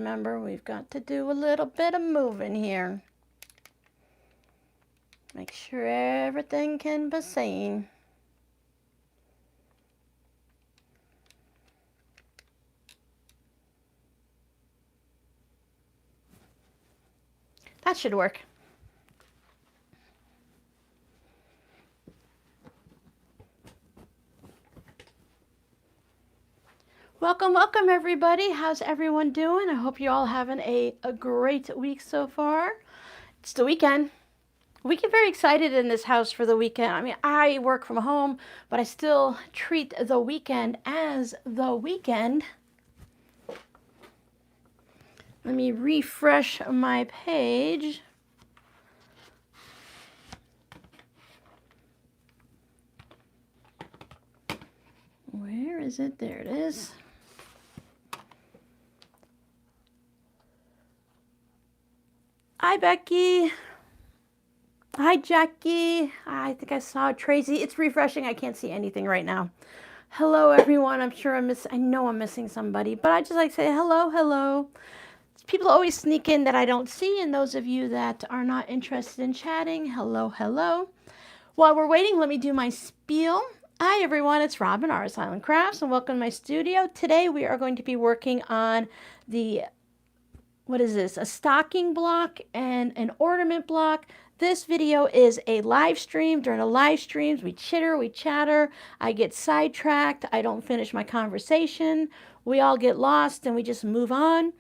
Remember, we've got to do a little bit of moving here. Make sure everything can be seen. That should work. Welcome, welcome everybody. How's everyone doing? I hope you're all having a great week so far. It's the weekend. We get very excited in this house for the weekend. I mean, I work from home, but I still treat the weekend as the weekend. Let me refresh my page. Where is it? There it is. Hi, Becky. Hi, Jackie. I think I saw Tracy. It's refreshing. I can't see anything right now. Hello, everyone. I'm sure I know I'm missing somebody, but I just like to say hello, hello. People always sneak in that I don't see, and those of you that are not interested in chatting, hello, hello. While we're waiting, let me do my spiel. Hi, everyone. It's Robin, RsIslandCrafts, and welcome to my studio. Today, we are going to be working on the what is this? A stocking block and an ornament block. This video is a live stream. During the live streams, we chitter, we chatter. I get sidetracked. I don't finish my conversation. We all get lost and we just move on.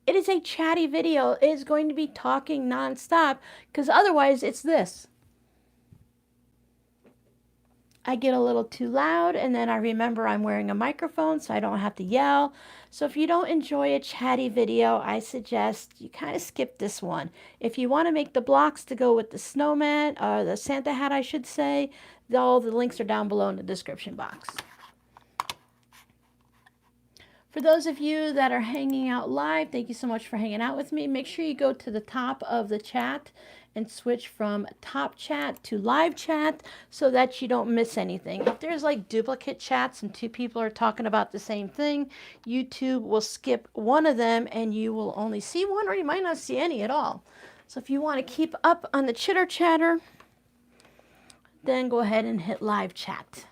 It is a chatty video. It is going to be talking nonstop because otherwise it's this. I get a little too loud and then I remember I'm wearing a microphone so I don't have to yell. So if you don't enjoy a chatty video, I suggest you kind of skip this one. If you want to make the blocks to go with the snowman, or the Santa hat I should say, all the links are down below in the description box. For those of you that are hanging out live, thank you so much for hanging out with me. Make sure you go to the top of the chat and switch from top chat to live chat so that you don't miss anything. If there's like duplicate chats and two people are talking about the same thing, YouTube will skip one of them and you will only see one, or you might not see any at all. So if you want to keep up on the chitter chatter, then go ahead and hit live chat.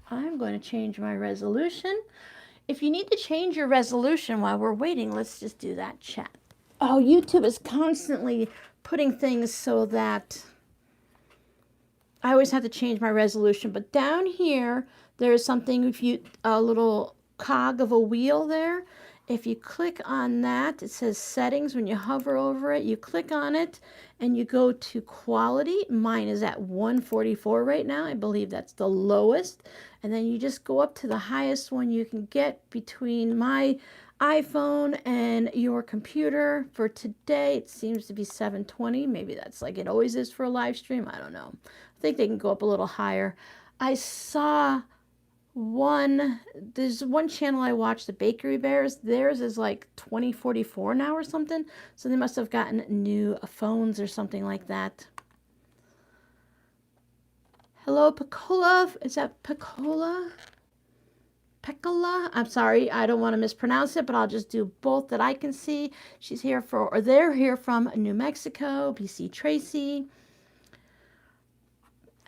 I'm going to change my resolution. If you need to change your resolution while we're waiting, let's just do that chat. Oh, YouTube is constantly putting things so that I always have to change my resolution. But down here, there's something, if you, a little cog of a wheel there. If you click on that, it says settings. When you hover over it, you click on it and you go to quality. Mine is at 144 right now. I believe that's the lowest. And then you just go up to the highest one you can get between my iPhone and your computer. For today, it seems to be 720. Maybe that's like it always is for a live stream. I don't know. I think they can go up a little higher. I saw there's one channel I watch, the Bakery Bears. Theirs is like 2044 now or something. So they must have gotten new phones or something like that. Hello, Pecola. Is that Pecola? Pecola? I'm sorry, I don't want to mispronounce it, but I'll just do both that I can see. She's here for, or they're here from New Mexico. BC Tracy.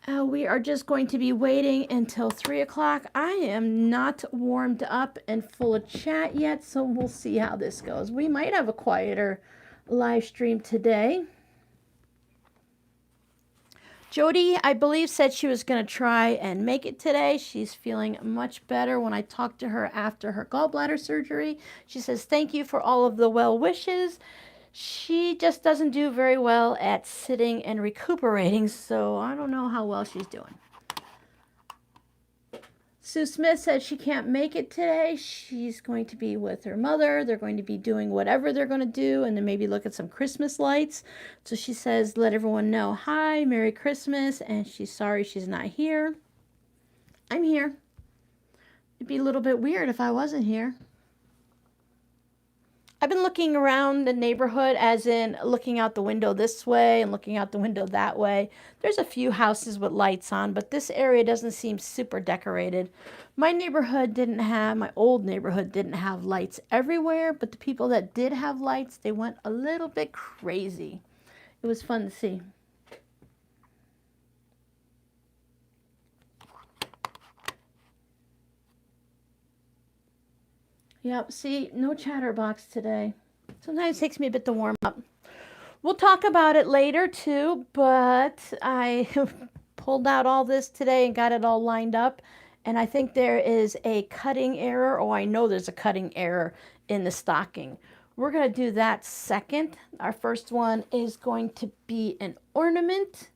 We are just going to be waiting until 3 o'clock. I am not warmed up and full of chat yet, so we'll see how this goes. We might have a quieter live stream today. Jody, I believe, said she was going to try and make it today. She's feeling much better. When I talked to her after her gallbladder surgery, she says, thank you for all of the well wishes. She just doesn't do very well at sitting and recuperating, so I don't know how well she's doing. Sue Smith said she can't make it today. She's going to be with her mother. They're going to be doing whatever they're going to do and then maybe look at some Christmas lights. So she says, let everyone know, hi, Merry Christmas, and she's sorry she's not here. I'm here. It'd be a little bit weird if I wasn't here. I've been looking around the neighborhood, as in looking out the window this way and looking out the window that way. There's a few houses with lights on, but this area doesn't seem super decorated. My old neighborhood didn't have lights everywhere, but the people that did have lights, they went a little bit crazy. It was fun to see. Yep, see, no chatterbox today. Sometimes it takes me a bit to warm up. We'll talk about it later too, but I pulled out all this today and got it all lined up. And I think there is a cutting error. Oh, I know there's a cutting error in the stocking. We're going to do that second. Our first one is going to be an ornament,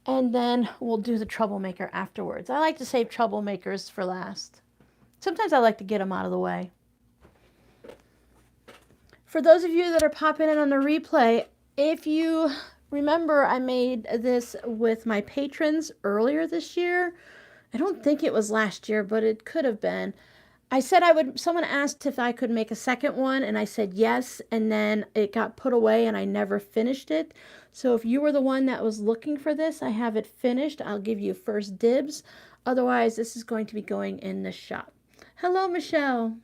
and then we'll do the troublemaker afterwards. I like to save troublemakers for last. Sometimes I like to get them out of the way. For those of you that are popping in on the replay, if you remember, I made this with my patrons earlier this year. I don't think it was last year, but it could have been. I said someone asked if I could make a second one, and I said yes, and then it got put away and I never finished it. So if you were the one that was looking for this, I have it finished. I'll give you first dibs. Otherwise, this is going to be going in the shop. Hello, Michelle.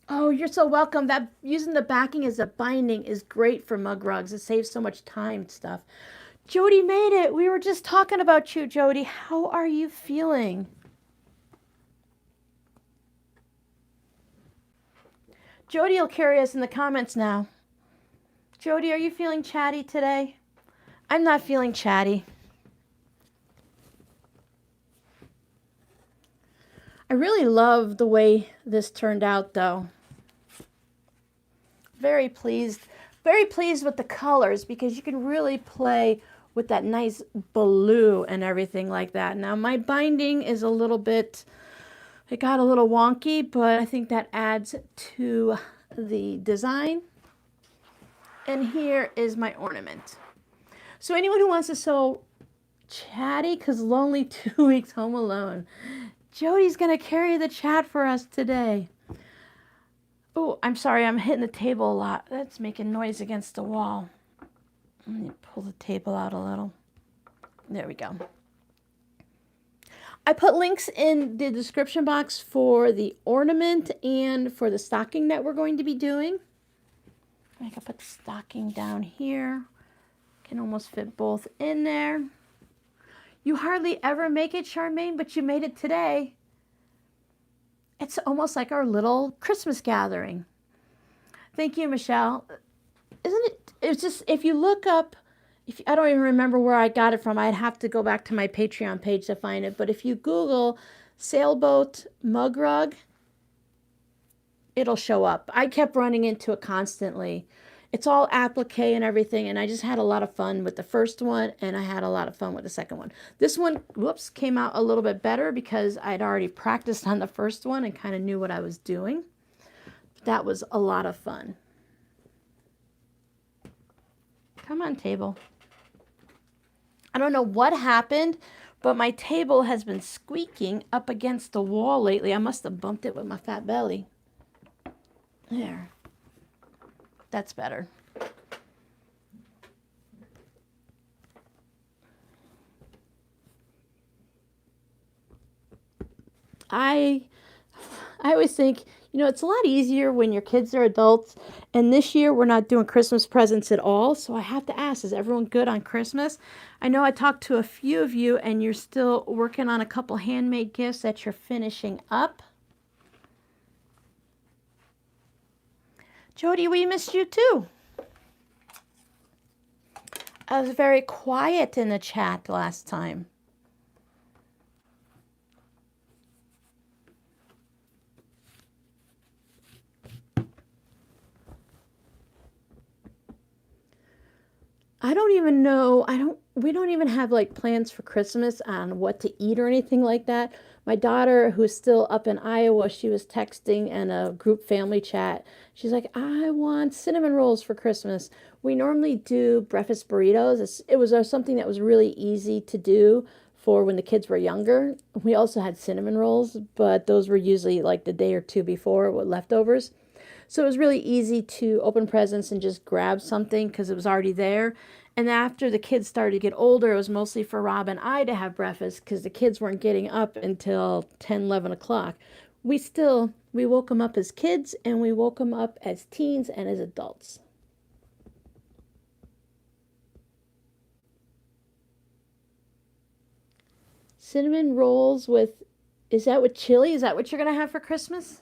Oh, you're so welcome. That using the backing as a binding is great for mug rugs. It saves so much time and stuff. Jody made it. We were just talking about you, Jody. How are you feeling? Jody will carry us in the comments now. Jody, are you feeling chatty today? I'm not feeling chatty. I really love the way this turned out, though. Very pleased with the colors, because you can really play with that nice blue and everything like that. Now my binding is a little bit, it got a little wonky, but I think that adds to the design. And here is my ornament. So anyone who wants to sew chatty, because lonely 2 weeks home alone, Jody's gonna carry the chat for us today. Oh, I'm sorry, I'm hitting the table a lot. That's making noise against the wall. Let me pull the table out a little. There we go. I put links in the description box for the ornament and for the stocking that we're going to be doing. I can put the stocking down here. Can almost fit both in there. You hardly ever make it, Charmaine, but you made it today. It's almost like our little Christmas gathering. Thank you, Michelle. Isn't it? It's just, if you look up, I don't even remember where I got it from. I'd have to go back to my Patreon page to find it. But if you Google sailboat mug rug, it'll show up. I kept running into it constantly. It's all applique and everything, and I just had a lot of fun with the first one, and I had a lot of fun with the second one. This one, whoops, came out a little bit better because I'd already practiced on the first one and kind of knew what I was doing. That was a lot of fun. Come on, table. I don't know what happened, but my table has been squeaking up against the wall lately. I must have bumped it with my fat belly. There. That's better. I always think, it's a lot easier when your kids are adults. And this year we're not doing Christmas presents at all. So I have to ask, is everyone good on Christmas? I know I talked to a few of you and you're still working on a couple handmade gifts that you're finishing up. Jody, we missed you too. I was very quiet in the chat last time. I don't even know. We don't even have like plans for Christmas on what to eat or anything like that. My daughter, who's still up in Iowa, she was texting in a group family chat. She's like, I want cinnamon rolls for Christmas. We normally do breakfast burritos. It was something that was really easy to do for when the kids were younger. We also had cinnamon rolls, but those were usually like the day or two before with leftovers. So it was really easy to open presents and just grab something because it was already there. And after the kids started to get older, it was mostly for Rob and I to have breakfast because the kids weren't getting up until 10, 11 o'clock. We woke them up as kids and we woke them up as teens and as adults. Cinnamon rolls with, is that with chili? Is that what you're going to have for Christmas?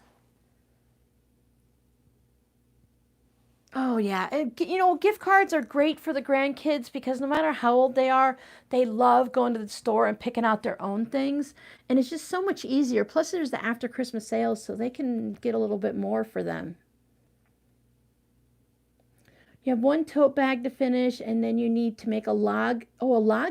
Oh, yeah. Gift cards are great for the grandkids because no matter how old they are, they love going to the store and picking out their own things. And it's just so much easier. Plus, there's the after Christmas sales, so they can get a little bit more for them. You have one tote bag to finish, and then you need to make a log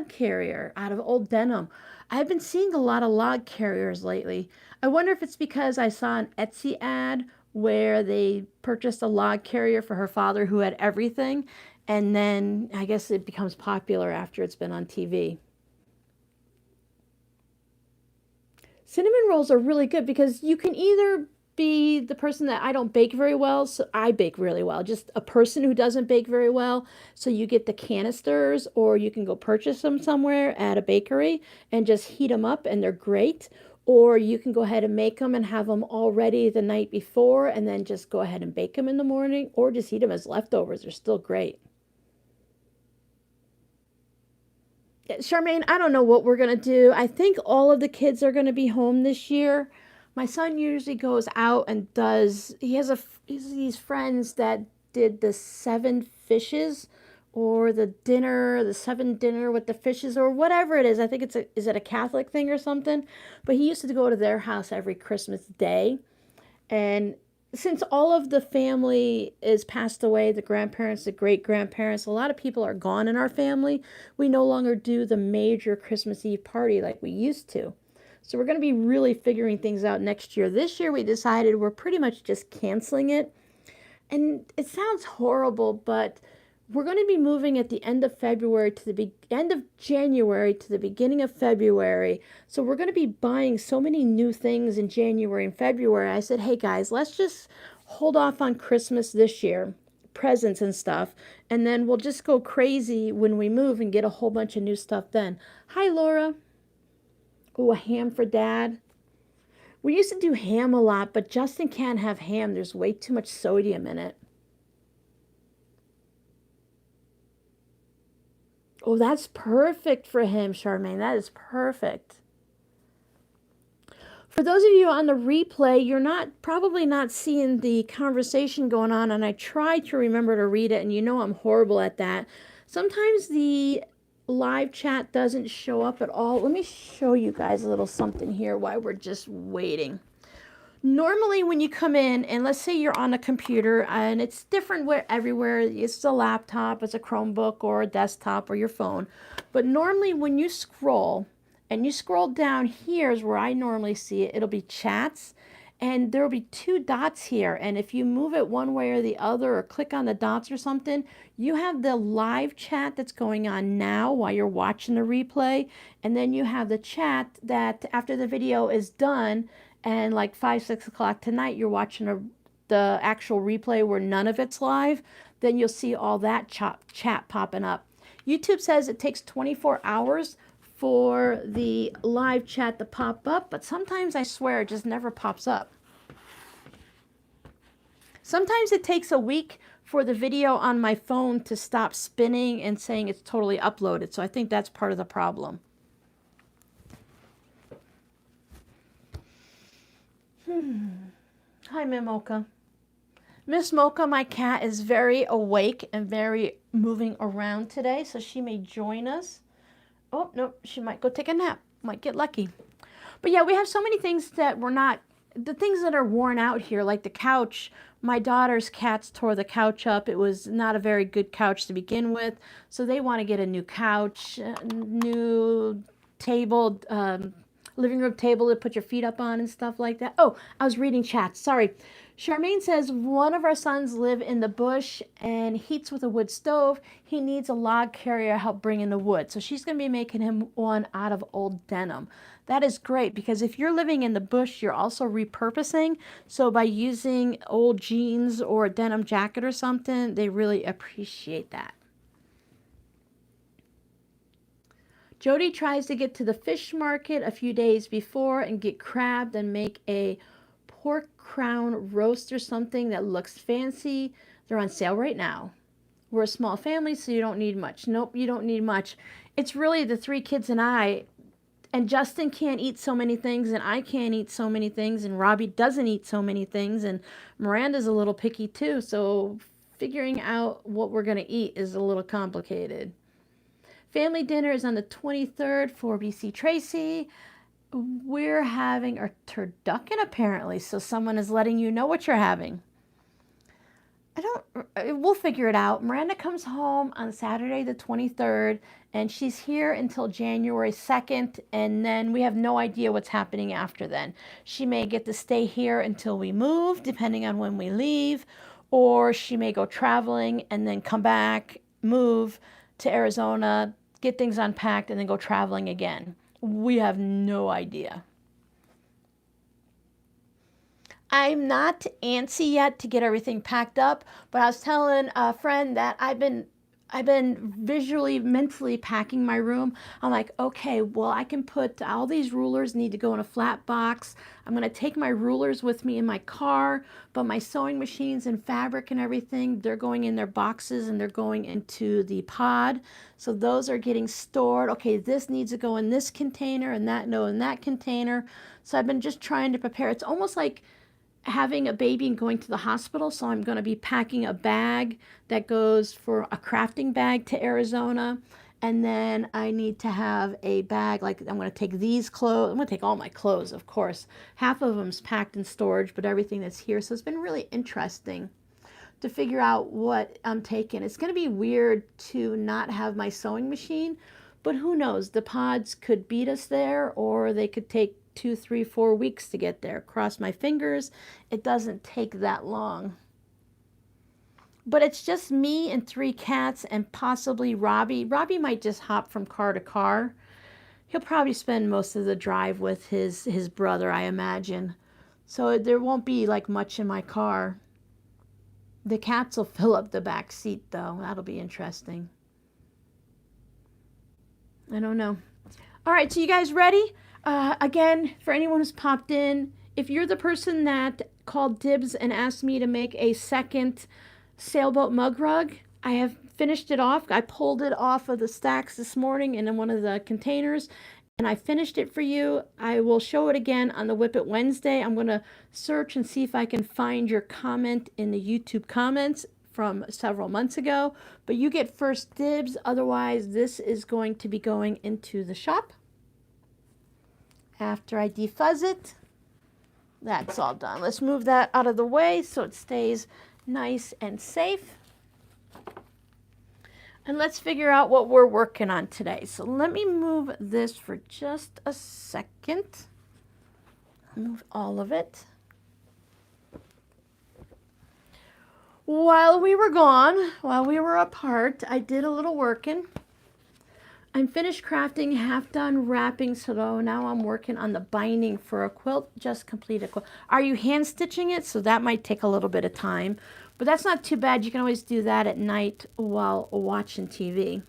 carrier out of old denim. I've been seeing a lot of log carriers lately. I wonder if it's because I saw an Etsy ad where they purchased a log carrier for her father who had everything, and then I guess it becomes popular after it's been on TV. Cinnamon rolls are really good because you can either be the person that I don't bake very well, so I bake really well. Just a person who doesn't bake very well, so you get the canisters, or you can go purchase them somewhere at a bakery and just heat them up, and they're great. Or you can go ahead and make them and have them all ready the night before, and then just go ahead and bake them in the morning, or just eat them as leftovers. They're still great. Charmaine, I don't know what we're going to do. I think all of the kids are going to be home this year. My son usually goes out and he's these friends that did the seven fishes or the seven dinner with the fishes or whatever it is. I think is it a Catholic thing or something? But he used to go to their house every Christmas Day. And since all of the family is passed away, the grandparents, the great grandparents, a lot of people are gone in our family. We no longer do the major Christmas Eve party like we used to. So we're going to be really figuring things out next year. This year we decided we're pretty much just canceling it. And it sounds horrible, but we're going to be moving at the end of February to the end of January to the beginning of February. So we're going to be buying so many new things in January and February. I said, hey guys, let's just hold off on Christmas this year, presents and stuff, and then we'll just go crazy when we move and get a whole bunch of new stuff then. Hi, Laura. Oh, a ham for Dad. We used to do ham a lot, but Justin can't have ham. There's way too much sodium in it. Oh, that's perfect for him, Charmaine. That is perfect. For those of you on the replay, you're probably not seeing the conversation going on, and I try to remember to read it, and you know I'm horrible at that. Sometimes the live chat doesn't show up at all. Let me show you guys a little something here while we're just waiting. Normally when you come in, and let's say you're on a computer, and it's different everywhere, it's a laptop, it's a Chromebook, or a desktop, or your phone, but normally when you scroll, and you scroll down, here's where I normally see it, it'll be chats, and there will be two dots here, and if you move it one way or the other, or click on the dots or something, you have the live chat that's going on now while you're watching the replay, and then you have the chat that after the video is done, and like 5, 6 o'clock tonight, you're watching the actual replay where none of it's live, then you'll see all that chat popping up. YouTube says it takes 24 hours for the live chat to pop up, but sometimes I swear it just never pops up. Sometimes it takes a week for the video on my phone to stop spinning and saying it's totally uploaded, so I think that's part of the problem. Hi, Miss Mocha. Miss Mocha, my cat, is very awake and very moving around today, so she may join us. Oh, no, she might go take a nap. Might get lucky. But yeah, we have so many things that the things that are worn out here, like the couch. My daughter's cats tore the couch up. It was not a very good couch to begin with, so they want to get a new couch, new table, living room table to put your feet up on and stuff like that. Oh, I was reading chats. Sorry. Charmaine says one of our sons live in the bush and heats with a wood stove. He needs a log carrier to help bring in the wood. So she's going to be making him one out of old denim. That is great because if you're living in the bush, you're also repurposing. So by using old jeans or a denim jacket or something, they really appreciate that. Jody tries to get to the fish market a few days before and get crab, then make a pork crown roast or something that looks fancy. They're on sale right now. We're a small family, so you don't need much. Nope, you don't need much. It's really the 3 kids and I. And Justin can't eat so many things, and I can't eat so many things, and Robbie doesn't eat so many things, and Miranda's a little picky too. So figuring out what we're going to eat is a little complicated. Family dinner is on the 23rd for BC Tracy. We're having a turducken apparently, so someone is letting you know what you're having. We'll figure it out. Miranda comes home on Saturday the 23rd, and she's here until January 2nd, and then we have no idea what's happening after then. She may get to stay here until we move, depending on when we leave, or she may go traveling and then come back, move to Arizona, get things unpacked, and then go traveling again. We have no idea. I'm not antsy yet to get everything packed up, but I was telling a friend that I've been visually, mentally packing my room. I'm like, okay, well, I can put all these rulers need to go in a flat box. I'm going to take my rulers with me in my car, but my sewing machines and fabric and everything, they're going in their boxes and they're going into the pod. So those are getting stored. Okay, this needs to go in this container and that in that container. So I've been just trying to prepare. It's almost like having a baby and going to the hospital, so I'm going to be packing a bag that goes for a crafting bag to Arizona, and then I need to have a bag, like I'm going to take these clothes, I'm going to take all my clothes, of course. Half of them's packed in storage, but everything that's here, so it's been really interesting to figure out what I'm taking. It's going to be weird to not have my sewing machine, but who knows, the pods could beat us there, or they could take 2, 3, 4 weeks to get there. Cross my fingers, it doesn't take that long. But it's just me and 3 cats and possibly Robbie. Robbie might just hop from car to car. He'll probably spend most of the drive with his brother, I imagine. So there won't be like much in my car. The cats will fill up the back seat though. That'll be interesting. I don't know. All right, so you guys ready? Again, for anyone who's popped in, if you're the person that called dibs and asked me to make a second sailboat mug rug, I have finished it off. I pulled it off of the stacks this morning in one of the containers, and I finished it for you. I will show it again on the Whip It Wednesday. I'm going to search and see if I can find your comment in the YouTube comments from several months ago, but you get first dibs. Otherwise, this is going to be going into the shop. After I defuzz it, that's all done. Let's move that out of the way so it stays nice and safe. And let's figure out what we're working on today. So let me move this for just a second. Move all of it. While we were gone, while we were apart, I did a little working. I'm finished crafting, half done wrapping, so now I'm working on the binding for a quilt, just complete a quilt. Are you hand stitching it? So that might take a little bit of time, but that's not too bad. You can always do that at night while watching TV.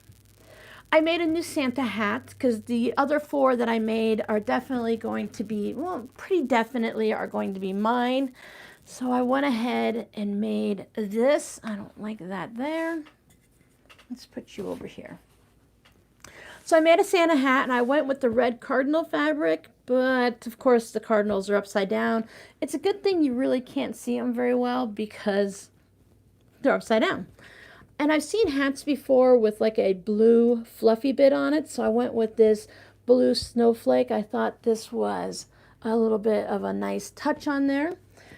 I made a new Santa hat because the other 4 that I made are definitely going to be, well, pretty definitely are going to be mine. So I went ahead and made this. I don't like that there. Let's put you over here. So I made a Santa hat, and I went with the red cardinal fabric, but of course the cardinals are upside down. It's a good thing you really can't see them very well because they're upside down. And I've seen hats before with like a blue fluffy bit on it, so I went with this blue snowflake. I thought this was a little bit of a nice touch on there.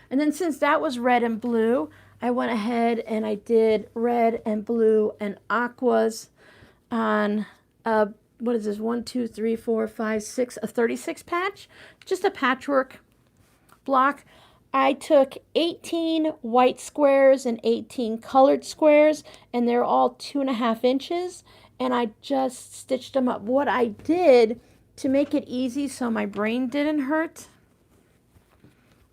And then since that was red and blue, I went ahead and I did red and blue and aquas on a what is this, 1, 2, 3, 4, 5, 6, a 36 patch, just a patchwork block. I took 18 white squares and 18 colored squares, and they're all 2.5 inches, and I just stitched them up. What I did to make it easy so my brain didn't hurt,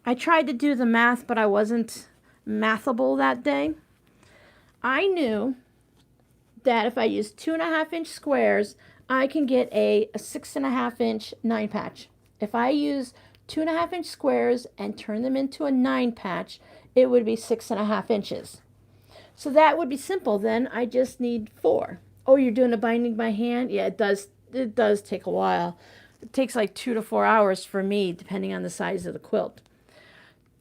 I tried to do the math, but I wasn't mathable that day. I knew that if I use 2.5-inch squares, I can get a 6.5-inch 9 patch. If I use 2.5-inch squares and turn them into a 9 patch, it would be 6.5 inches. So that would be simple. Then I just need 4. Oh, you're doing a binding by hand? Yeah, it does. It does take a while. It takes like 2 to 4 hours for me, depending on the size of the quilt.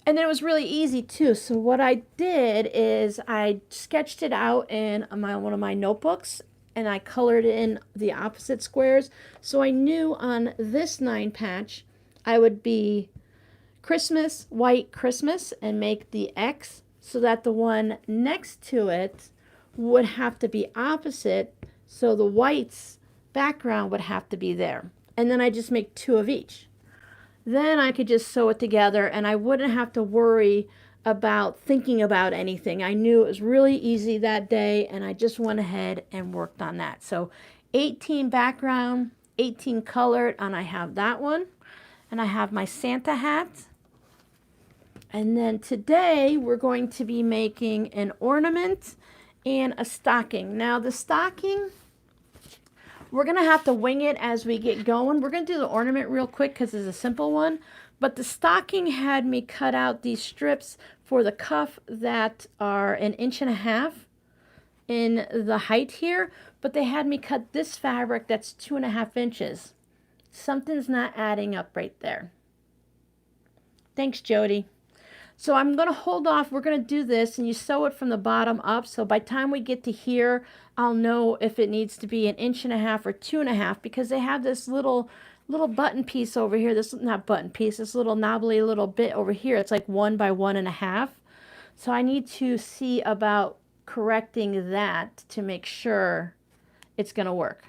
And then it was really easy too. So what I did is I sketched it out in one of my notebooks, and I colored in the opposite squares. So I knew on this 9 patch, I would be Christmas, white Christmas, and make the X, so that the one next to it would have to be opposite. So the white's background would have to be there. And then I just make 2 of each. Then I could just sew it together, and I wouldn't have to worry about thinking about anything. I knew it was really easy that day, and I just went ahead and worked on that. So 18 background, 18 colored, and I have that one. And I have my Santa hat. And then today we're going to be making an ornament and a stocking. Now the stocking, we're going to have to wing it as we get going. We're going to do the ornament real quick because it's a simple one. But the stocking had me cut out these strips for the cuff that are 1.5 inches in the height here. But they had me cut this fabric that's 2.5 inches. Something's not adding up right there. Thanks, Jody. So I'm going to hold off. We're going to do this, and you sew it from the bottom up. So by the time we get to here, I'll know if it needs to be 1.5 inches or 2.5, because they have this little button piece over here. This, not button piece, this little knobbly little bit over here. It's like 1 by 1.5. So I need to see about correcting that to make sure it's going to work.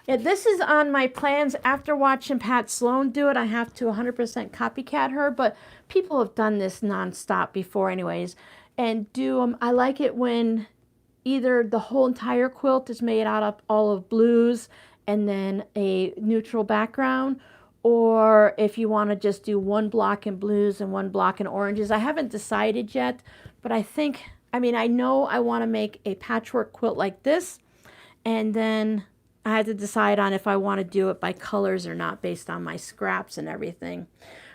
Yeah, this is on my plans. After watching Pat Sloan do it, I have to 100% copycat her, but people have done this nonstop before anyways. And I like it when either the whole entire quilt is made out of all of blues and then a neutral background, or if you want to just do 1 block in blues and 1 block in oranges. I haven't decided yet, but I know I want to make a patchwork quilt like this, and then I had to decide on if I want to do it by colors or not based on my scraps and everything.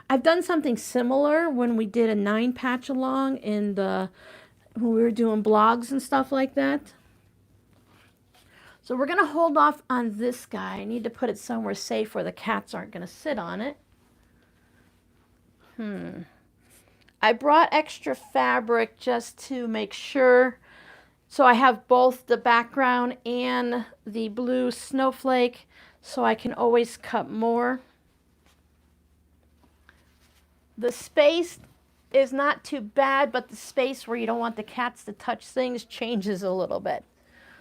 I've done something similar when we did a 9 patch along when we were doing blogs and stuff like that. So we're going to hold off on this guy. I need to put it somewhere safe where the cats aren't going to sit on it. I brought extra fabric just to make sure. So I have both the background and the blue snowflake, so I can always cut more. The space is not too bad, but the space where you don't want the cats to touch things changes a little bit.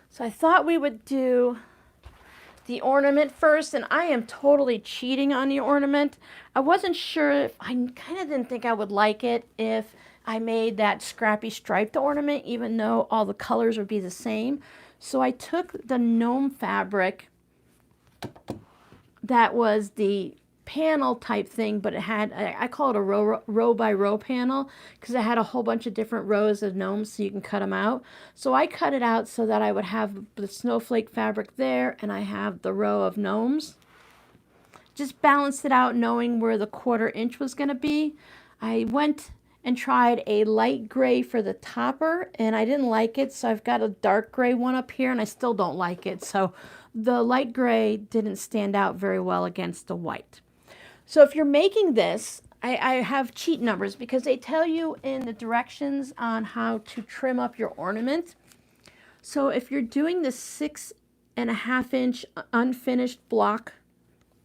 So I thought we would do the ornament first, and I am totally cheating on the ornament. I wasn't sure I kind of didn't think I would like it if I made that scrappy striped ornament, even though all the colors would be the same. So I took the gnome fabric that was the panel type thing, but it had, I call it a row by row panel, because it had a whole bunch of different rows of gnomes so you can cut them out. So I cut it out so that I would have the snowflake fabric there, and I have the row of gnomes. Just balanced it out knowing where the 1/4 inch was going to be. I went and tried a light gray for the topper, and I didn't like it, so I've got a dark gray one up here, and I still don't like it. So the light gray didn't stand out very well against the white. So if you're making this, I have cheat numbers because they tell you in the directions on how to trim up your ornament. So if you're doing the 6.5 inch unfinished block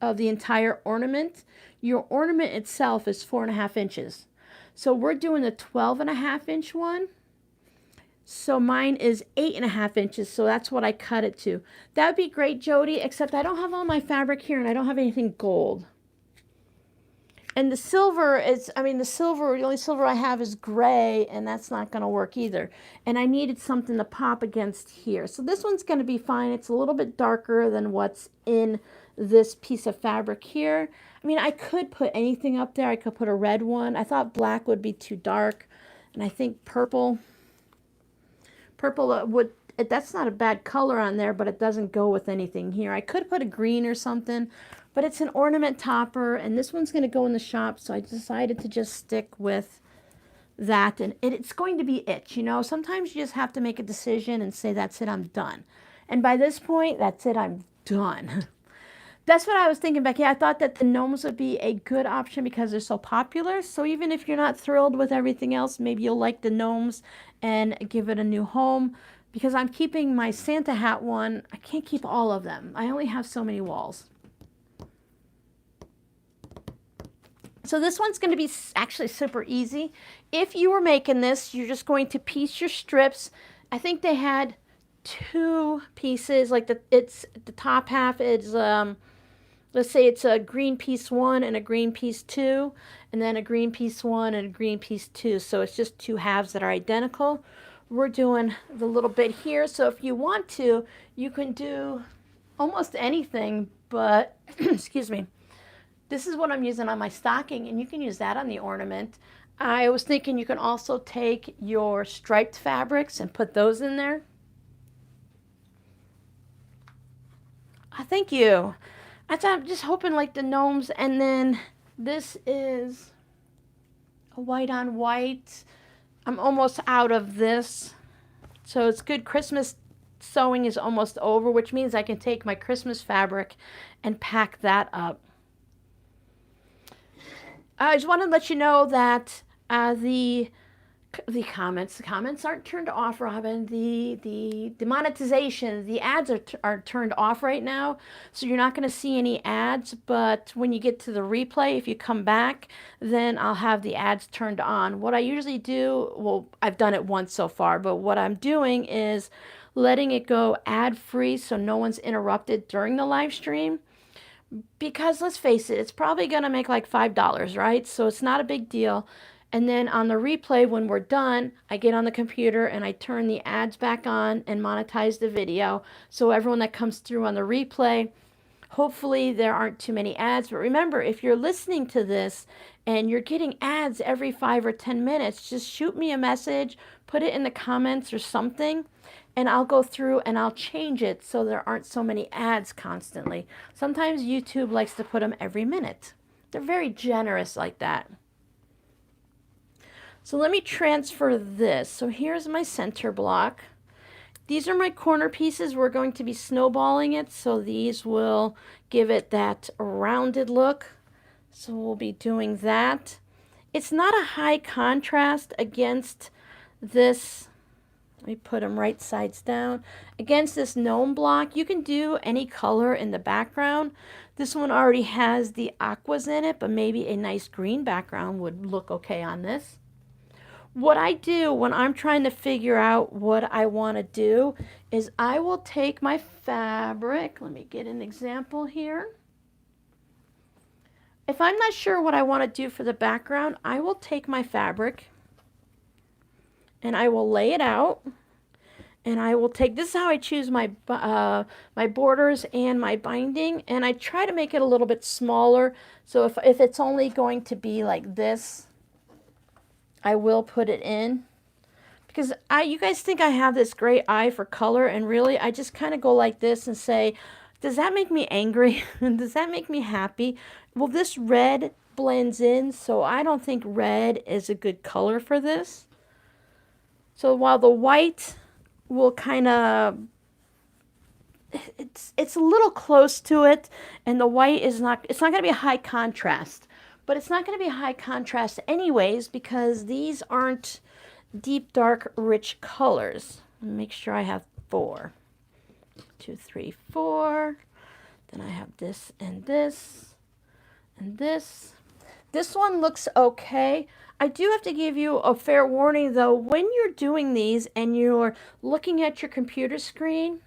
of the entire ornament, your ornament itself is 4.5 inches. So we're doing the 12.5 inch one. So mine is 8.5 inches, so that's what I cut it to. That would be great, Jody, except I don't have all my fabric here and I don't have anything gold. And the silver is, I mean, the only silver I have is gray, and that's not going to work either. And I needed something to pop against here. So this one's going to be fine. It's a little bit darker than what's in this piece of fabric here. I mean, I could put anything up there. I could put a red one. I thought black would be too dark. And I think purple would, that's not a bad color on there, but it doesn't go with anything here. I could put a green or something, but it's an ornament topper, and this one's going to go in the shop, so I decided to just stick with that. And it's going to be it, you know. Sometimes you just have to make a decision and say, that's it, I'm done. And by this point, that's it, I'm done. That's what I was thinking, Becky. I thought that the gnomes would be a good option because they're so popular. So even if you're not thrilled with everything else, maybe you'll like the gnomes and give it a new home. Because I'm keeping my Santa hat one. I can't keep all of them. I only have so many walls. So this one's going to be actually super easy. If you were making this, you're just going to piece your strips. I think they had 2 pieces. Like it's the top half is let's say it's a green piece 1 and a green piece 2, and then a green piece 1 and a green piece 2. So it's just 2 halves that are identical. We're doing the little bit here. So if you want to, you can do almost anything, but excuse me. This is what I'm using on my stocking, and you can use that on the ornament. I was thinking you can also take your striped fabrics and put those in there. Thank you. I'm just hoping like the gnomes, and then this is a white on white. I'm almost out of this. So it's good. Christmas sewing is almost over, which means I can take my Christmas fabric and pack that up. I just want to let you know that the comments aren't turned off, Robin. The monetization, the ads are turned off right now, so you're not going to see any ads. But when you get to the replay, if you come back, then I'll have the ads turned on. What I usually do, well, I've done it once so far, but what I'm doing is letting it go ad free, so no one's interrupted during the live stream. Because let's face it, it's probably going to make like $5, right? So it's not a big deal. And then on the replay, when we're done, I get on the computer and I turn the ads back on and monetize the video. So everyone that comes through on the replay, hopefully there aren't too many ads. But remember, if you're listening to this and you're getting ads every 5 or 10 minutes, just shoot me a message, put it in the comments or something, and I'll go through and I'll change it so there aren't so many ads constantly. Sometimes YouTube likes to put them every minute. They're very generous like that. So let me transfer this. So here's my center block. These are my corner pieces. We're going to be snowballing it, so these will give it that rounded look. So we'll be doing that. It's not a high contrast against this. Let me put them right sides down. Against this gnome block, you can do any color in the background. This one already has the aquas in it, but maybe a nice green background would look okay on this. What I do when I'm trying to figure out what I want to do is I will take my fabric. Let me get an example here. If I'm not sure what I want to do for the background, I will take my fabric and I will lay it out, and I will take, this is how I choose my my borders and my binding, and I try to make it a little bit smaller. So if it's only going to be like this, I will put it in, because you guys think I have this great eye for color, and really I just kind of go like this and say, does that make me angry? Does that make me happy? Well, this red blends in, so I don't think red is a good color for this. So while the white will kind of, it's a little close to it, and the white is not, it's not going to be a high contrast, but it's not going to be a high contrast anyways, because these aren't deep, dark, rich colors. Make sure I have 4. 2, 3, 4. Then I have this and this and this. This one looks okay. I do have to give you a fair warning though, when you're doing these and you're looking at your computer screen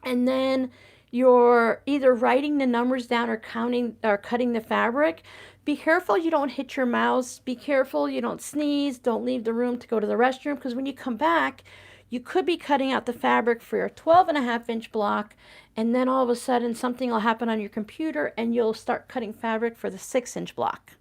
and then you're either writing the numbers down or counting or cutting the fabric, be careful you don't hit your mouse. Be careful you don't sneeze. Don't leave the room to go to the restroom, because when you come back, you could be cutting out the fabric for your 12.5-inch block, and then all of a sudden something will happen on your computer and you'll start cutting fabric for the 6-inch block.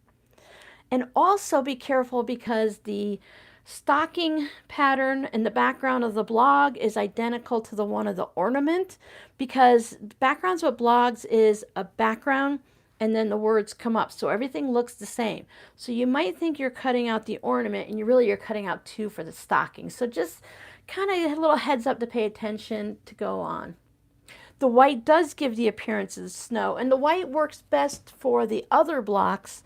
And also be careful because the stocking pattern in the background of the blog is identical to the one of the ornament, because backgrounds with blogs is a background and then the words come up, so everything looks the same. So you might think you're cutting out the ornament and you're cutting out 2 for the stocking. So just kind of a little heads up to pay attention to go on. The white does give the appearance of the snow, and the white works best for the other blocks.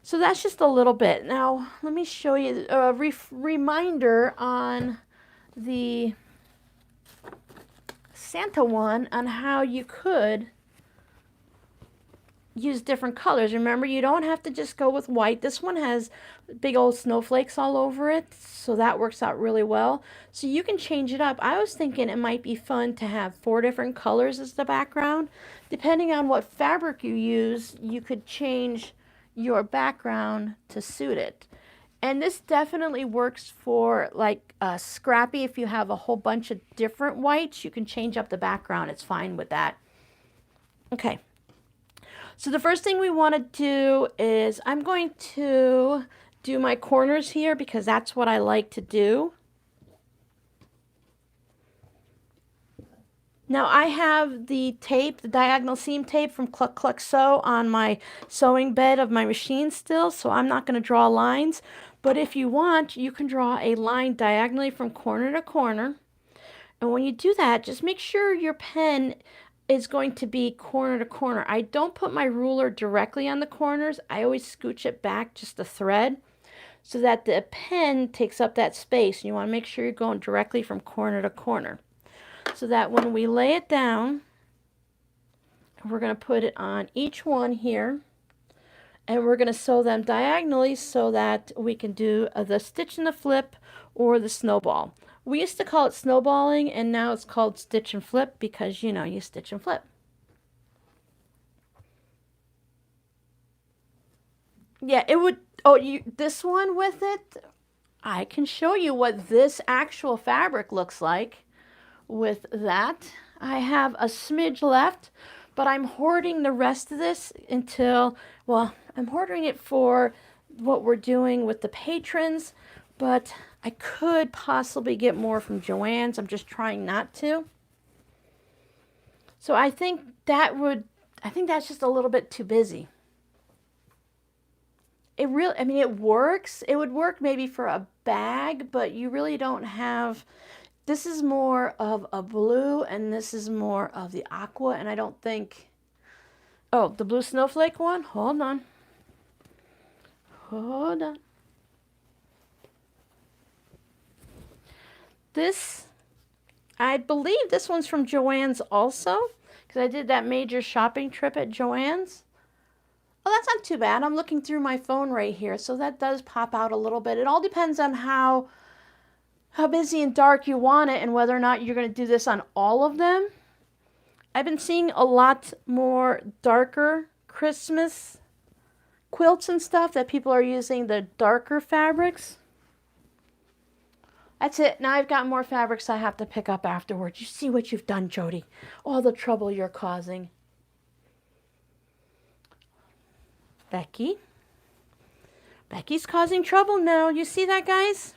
So that's just a little bit. Now, let me show you a reminder on the Santa one on how you could use different colors. Remember, you don't have to just go with white. This one has big old snowflakes all over it, so that works out really well. So you can change it up. I was thinking it might be fun to have 4 different colors as the background. Depending on what fabric you use, you could change your background to suit it. And this definitely works for like scrappy. If you have a whole bunch of different whites, you can change up the background. It's fine with that. Okay. So the first thing we want to do is I'm going to do my corners here because that's what I like to do. Now I have the tape, the diagonal seam tape from Cluck Cluck Sew on my sewing bed of my machine still, so I'm not going to draw lines. But if you want, you can draw a line diagonally from corner to corner. And when you do that, just make sure your pen is going to be corner to corner. I don't put my ruler directly on the corners. I always scooch it back just a thread so that the pen takes up that space. You want to make sure you're going directly from corner to corner, so that when we lay it down, we're going to put it on each one here, and we're going to sew them diagonally so that we can do the stitch and the flip or the snowball. We used to call it snowballing, and now it's called stitch and flip because, you know, you stitch and flip. Yeah, it would, oh, this one with it, I can show you what this actual fabric looks like with that. I have a smidge left, but I'm hoarding the rest of this until, well, I'm hoarding it for what we're doing with the patrons, but I could possibly get more from Joann's. I'm just trying not to. So I think that's just a little bit too busy. It really, I mean, it works. It would work maybe for a bag, but you really don't have, this is more of a blue and this is more of the aqua, and I don't think, oh, the blue snowflake one? Hold on. Hold on. This, I believe this one's from Joann's also, because I did that major shopping trip at Joann's. Oh, that's not too bad. I'm looking through my phone right here, so that does pop out a little bit. It all depends on how busy and dark you want it and whether or not you're going to do this on all of them. I've been seeing a lot more darker Christmas quilts and stuff that people are using the darker fabrics. That's it. Now I've got more fabrics I have to pick up afterwards. You see what you've done, Jody. All the trouble you're causing. Becky's causing trouble now. You see that, guys?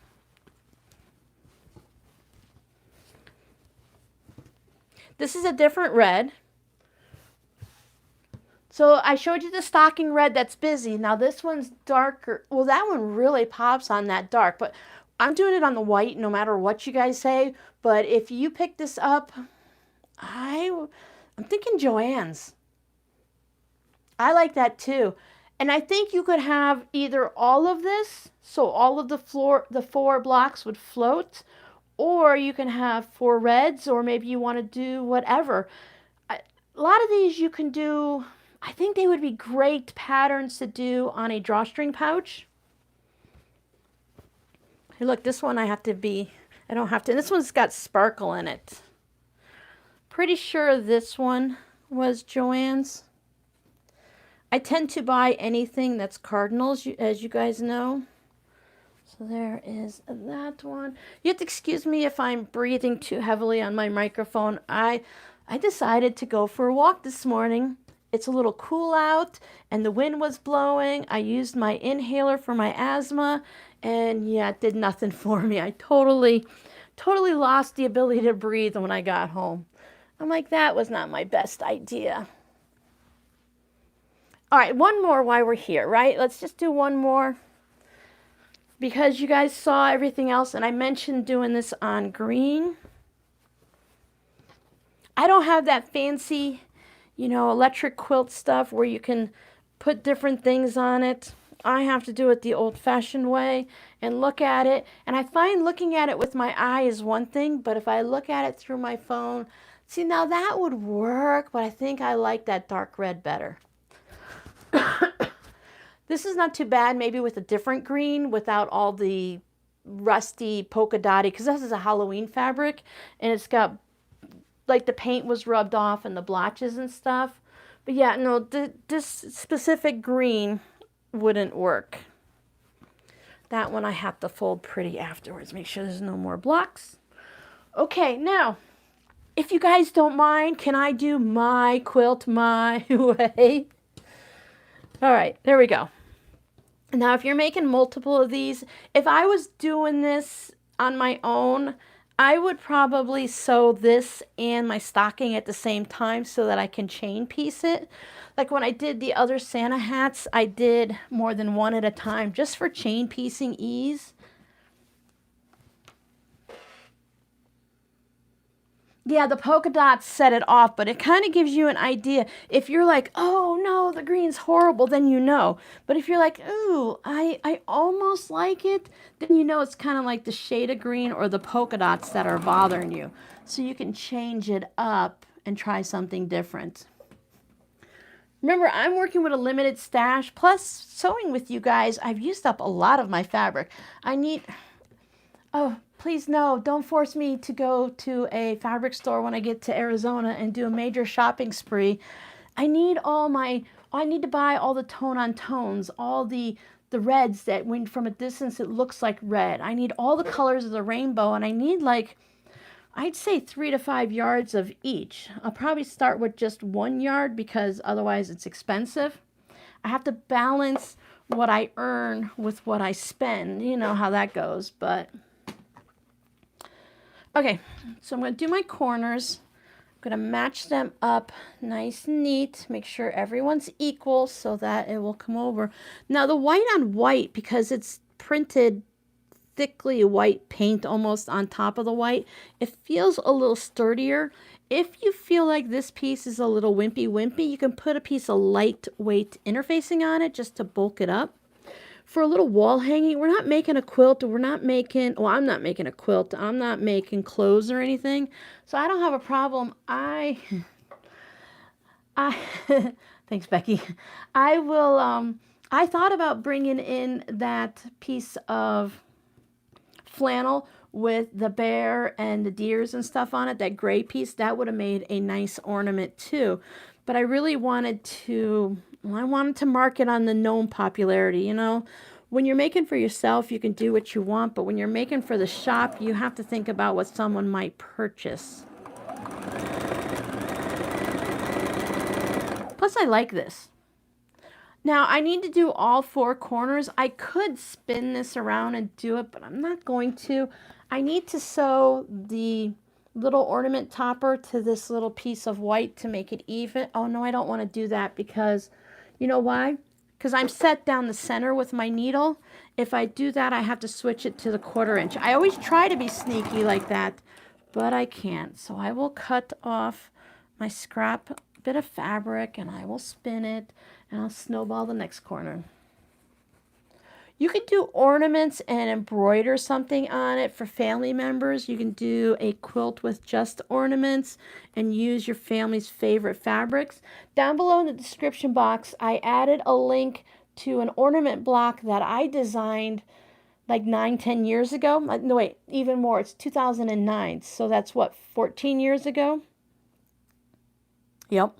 This is a different red. So I showed you the stocking red that's busy. Now this one's darker. Well, that one really pops on that dark, but I'm doing it on the white no matter what you guys say. But if you pick this up, I'm thinking Joann's. I like that too. And I think you could have either all of this, so all of the 4 blocks would float, or you can have 4 reds, or maybe you want to do whatever. A lot of these you can do, I think they would be great patterns to do on a drawstring pouch. Hey, look, this one I don't have to, and this one's got sparkle in it. Pretty sure this one was Joann's. I tend to buy anything that's cardinals, as you guys know. So there is that one. You have to excuse me if I'm breathing too heavily on my microphone. I decided to go for a walk this morning. It's a little cool out and the wind was blowing. I used my inhaler for my asthma and yeah, it did nothing for me. I totally lost the ability to breathe when I got home. I'm like, that was not my best idea. All right, one more while we're here, right? Let's just do one more. Because you guys saw everything else, and I mentioned doing this on green. I don't have that fancy, you know, electric quilt stuff where you can put different things on it. I have to do it the old-fashioned way and look at it. And I find looking at it with my eye is one thing, but if I look at it through my phone, see, now that would work, but I think I like that dark red better. This is not too bad, maybe with a different green without all the rusty polka dotty, because this is a Halloween fabric and it's got, like the paint was rubbed off and the blotches and stuff. But yeah, no, this specific green wouldn't work. That one I have to fold pretty afterwards. Make sure there's no more blocks. Okay, now, if you guys don't mind, can I do my quilt my way? All right, there we go. Now, if you're making multiple of these, if I was doing this on my own, I would probably sew this and my stocking at the same time so that I can chain piece it. Like when I did the other Santa hats, I did more than one at a time just for chain piecing ease. Yeah, the polka dots set it off, but it kind of gives you an idea. If you're like, oh no, the green's horrible, then you know. But if you're like, ooh, I almost like it, then you know it's kind of like the shade of green or the polka dots that are bothering you. So you can change it up and try something different. Remember, I'm working with a limited stash, plus sewing with you guys. I've used up a lot of my fabric. Oh, please no, don't force me to go to a fabric store when I get to Arizona and do a major shopping spree. I need to buy all the tone-on-tones, all the reds that when from a distance it looks like red. I need all the colors of the rainbow, and I need like, I'd say 3 to 5 yards of each. I'll probably start with just 1 yard because otherwise it's expensive. I have to balance what I earn with what I spend. You know how that goes, but... Okay, so I'm going to do my corners. I'm going to match them up nice and neat. Make sure everyone's equal so that it will come over. Now the white on white, because it's printed thickly white paint almost on top of the white, it feels a little sturdier. If you feel like this piece is a little wimpy, you can put a piece of lightweight interfacing on it just to bulk it up. For a little wall hanging, we're not making a quilt. We're not making, well, I'm not making a quilt. I'm not making clothes or anything. So I don't have a problem. Thanks, Becky. I thought about bringing in that piece of flannel with the bear and the deers and stuff on it, that gray piece. That would have made a nice ornament too. But I really wanted to... I wanted to mark it on the gnome popularity, you know. When you're making for yourself, you can do what you want, but when you're making for the shop, you have to think about what someone might purchase. Plus, I like this. Now, I need to do all 4 corners. I could spin this around and do it, but I'm not going to. I need to sew the little ornament topper to this little piece of white to make it even. Oh, no, I don't want to do that because... You know why? Because I'm set down the center with my needle. If I do that, I have to switch it to the 1/4 inch. I always try to be sneaky like that, but I can't. So I will cut off my scrap bit of fabric and I will spin it and I'll snowball the next corner. You could do ornaments and embroider something on it for family members. You can do a quilt with just ornaments and use your family's favorite fabrics. Down below in the description box, I added a link to an ornament block that I designed like 9-10 years ago. No, wait, even more. It's 2009. So that's what, 14 years ago? Yep.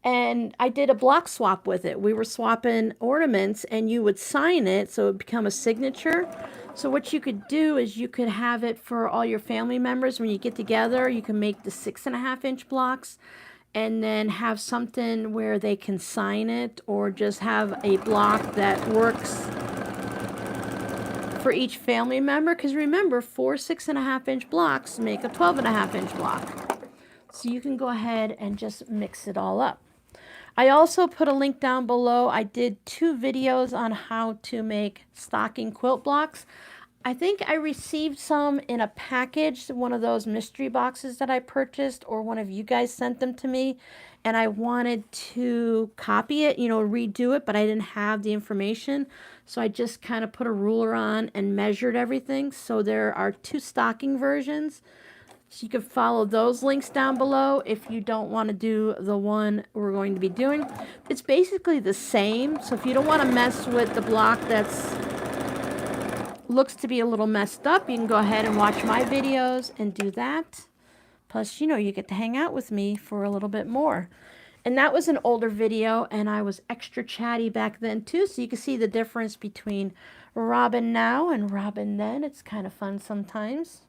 And I did a block swap with it. We were swapping ornaments and you would sign it so it would become a signature. So what you could do is you could have it for all your family members. When you get together, you can make the 6.5-inch blocks and then have something where they can sign it, or just have a block that works for each family member. Because remember, 4 6.5-inch blocks make a 12.5-inch block. So you can go ahead and just mix it all up. I also put a link down below. I did 2 videos on how to make stocking quilt blocks. I think I received some in a package, one of those mystery boxes that I purchased, or one of you guys sent them to me, and I wanted to copy it, redo it, but I didn't have the information. So I just kind of put a ruler on and measured everything. So there are 2 stocking versions. So you can follow those links down below if you don't want to do the one we're going to be doing. It's basically the same. So if you don't want to mess with the block that's looks to be a little messed up, you can go ahead and watch my videos and do that. Plus, you get to hang out with me for a little bit more. And that was an older video, and I was extra chatty back then too. So you can see the difference between Robin now and Robin then. It's kind of fun sometimes.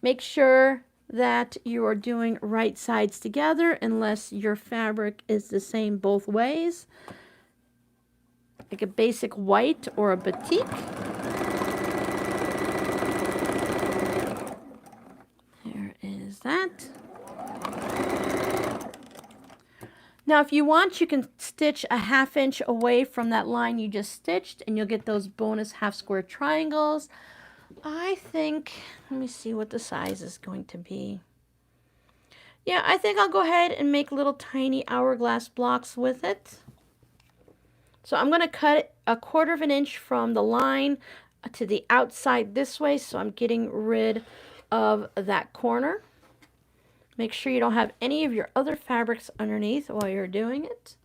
Make sure that you are doing right sides together unless your fabric is the same both ways. Like a basic white or a batik. There is that. Now if you want, you can stitch a 1/2 inch away from that line you just stitched, and you'll get those bonus half square triangles. I think, let me see what the size is going to be. Yeah, I think I'll go ahead and make little tiny hourglass blocks with it. So I'm going to cut 1/4 inch from the line to the outside this way, so I'm getting rid of that corner. Make sure you don't have any of your other fabrics underneath while you're doing it.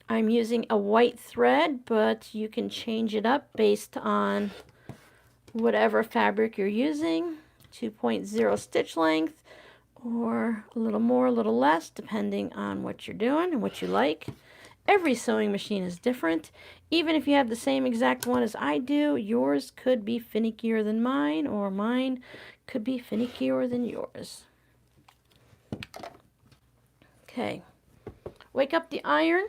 I'm using a white thread, but you can change it up based on whatever fabric you're using. 2.0 stitch length, or a little more, a little less, depending on what you're doing and what you like. Every sewing machine is different. Even if you have the same exact one as I do, yours could be finickier than mine, or mine could be finickier than yours. Okay, wake up the iron.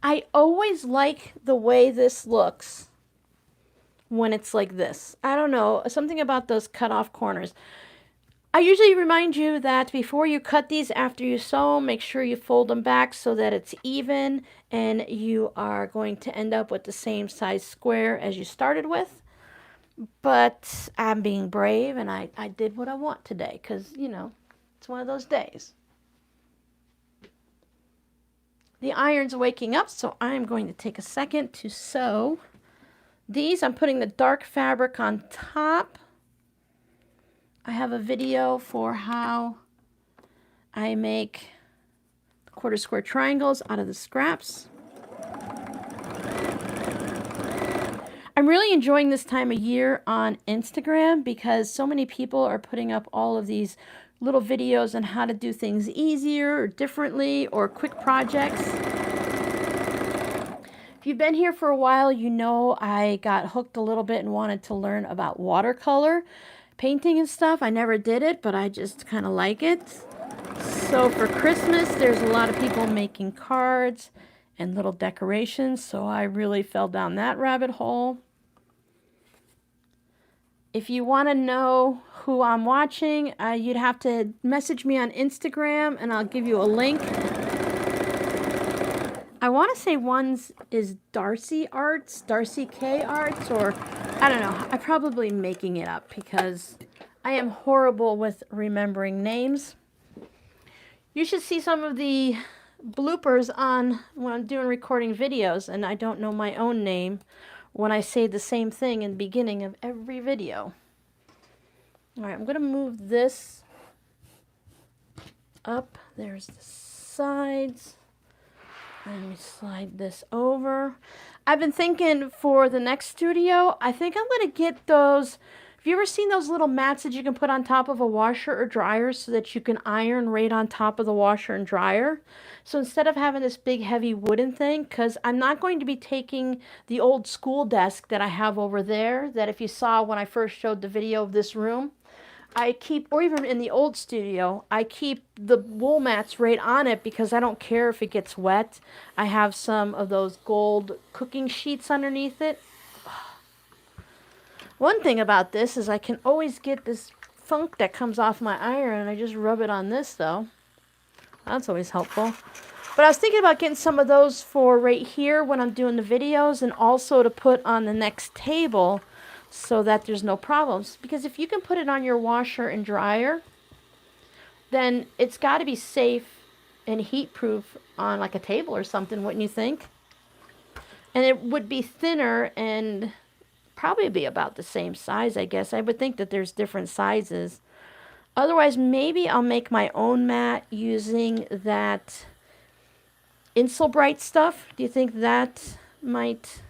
I always like the way this looks when it's like this. I don't know, something about those cut off corners. I usually remind you that before you cut these, after you sew them, make sure you fold them back so that it's even, and you are going to end up with the same size square as you started with. But I'm being brave, and I did what I want today, because, it's one of those days. The iron's waking up, so I'm going to take a second to sew these. I'm putting the dark fabric on top. I have a video for how I make 1/4 square triangles out of the scraps. I'm really enjoying this time of year on Instagram because so many people are putting up all of these little videos on how to do things easier or differently, or quick projects. If you've been here for a while, you know I got hooked a little bit and wanted to learn about watercolor painting and stuff. I never did it, but I just kind of like it. So for Christmas, there's a lot of people making cards and little decorations, so I really fell down that rabbit hole. If you want to know who I'm watching, you'd have to message me on Instagram and I'll give you a link. I want to say one's is Darcy Arts, Darcy K Arts, or I don't know. I'm probably making it up because I am horrible with remembering names. You should see some of the bloopers on when I'm doing recording videos and I don't know my own name when I say the same thing in the beginning of every video. All right, I'm going to move this up. There's the sides. Let me slide this over. I've been thinking for the next studio, I think I'm going to get those. Have you ever seen those little mats that you can put on top of a washer or dryer so that you can iron right on top of the washer and dryer? So instead of having this big heavy wooden thing, because I'm not going to be taking the old school desk that I have over there, that if you saw when I first showed the video of this room, I keep, or even in the old studio, I keep the wool mats right on it because I don't care if it gets wet. I have some of those gold cooking sheets underneath it. One thing about this is I can always get this funk that comes off my iron and I just rub it on this though. That's always helpful. But I was thinking about getting some of those for right here when I'm doing the videos and also to put on the next table so that there's no problems. Because if you can put it on your washer and dryer, then it's got to be safe and heat proof on like a table or something, wouldn't you think? And it would be thinner and probably be about the same size, I guess. I would think that there's different sizes. Otherwise, maybe I'll make my own mat using that Insulbright stuff. Do you think that might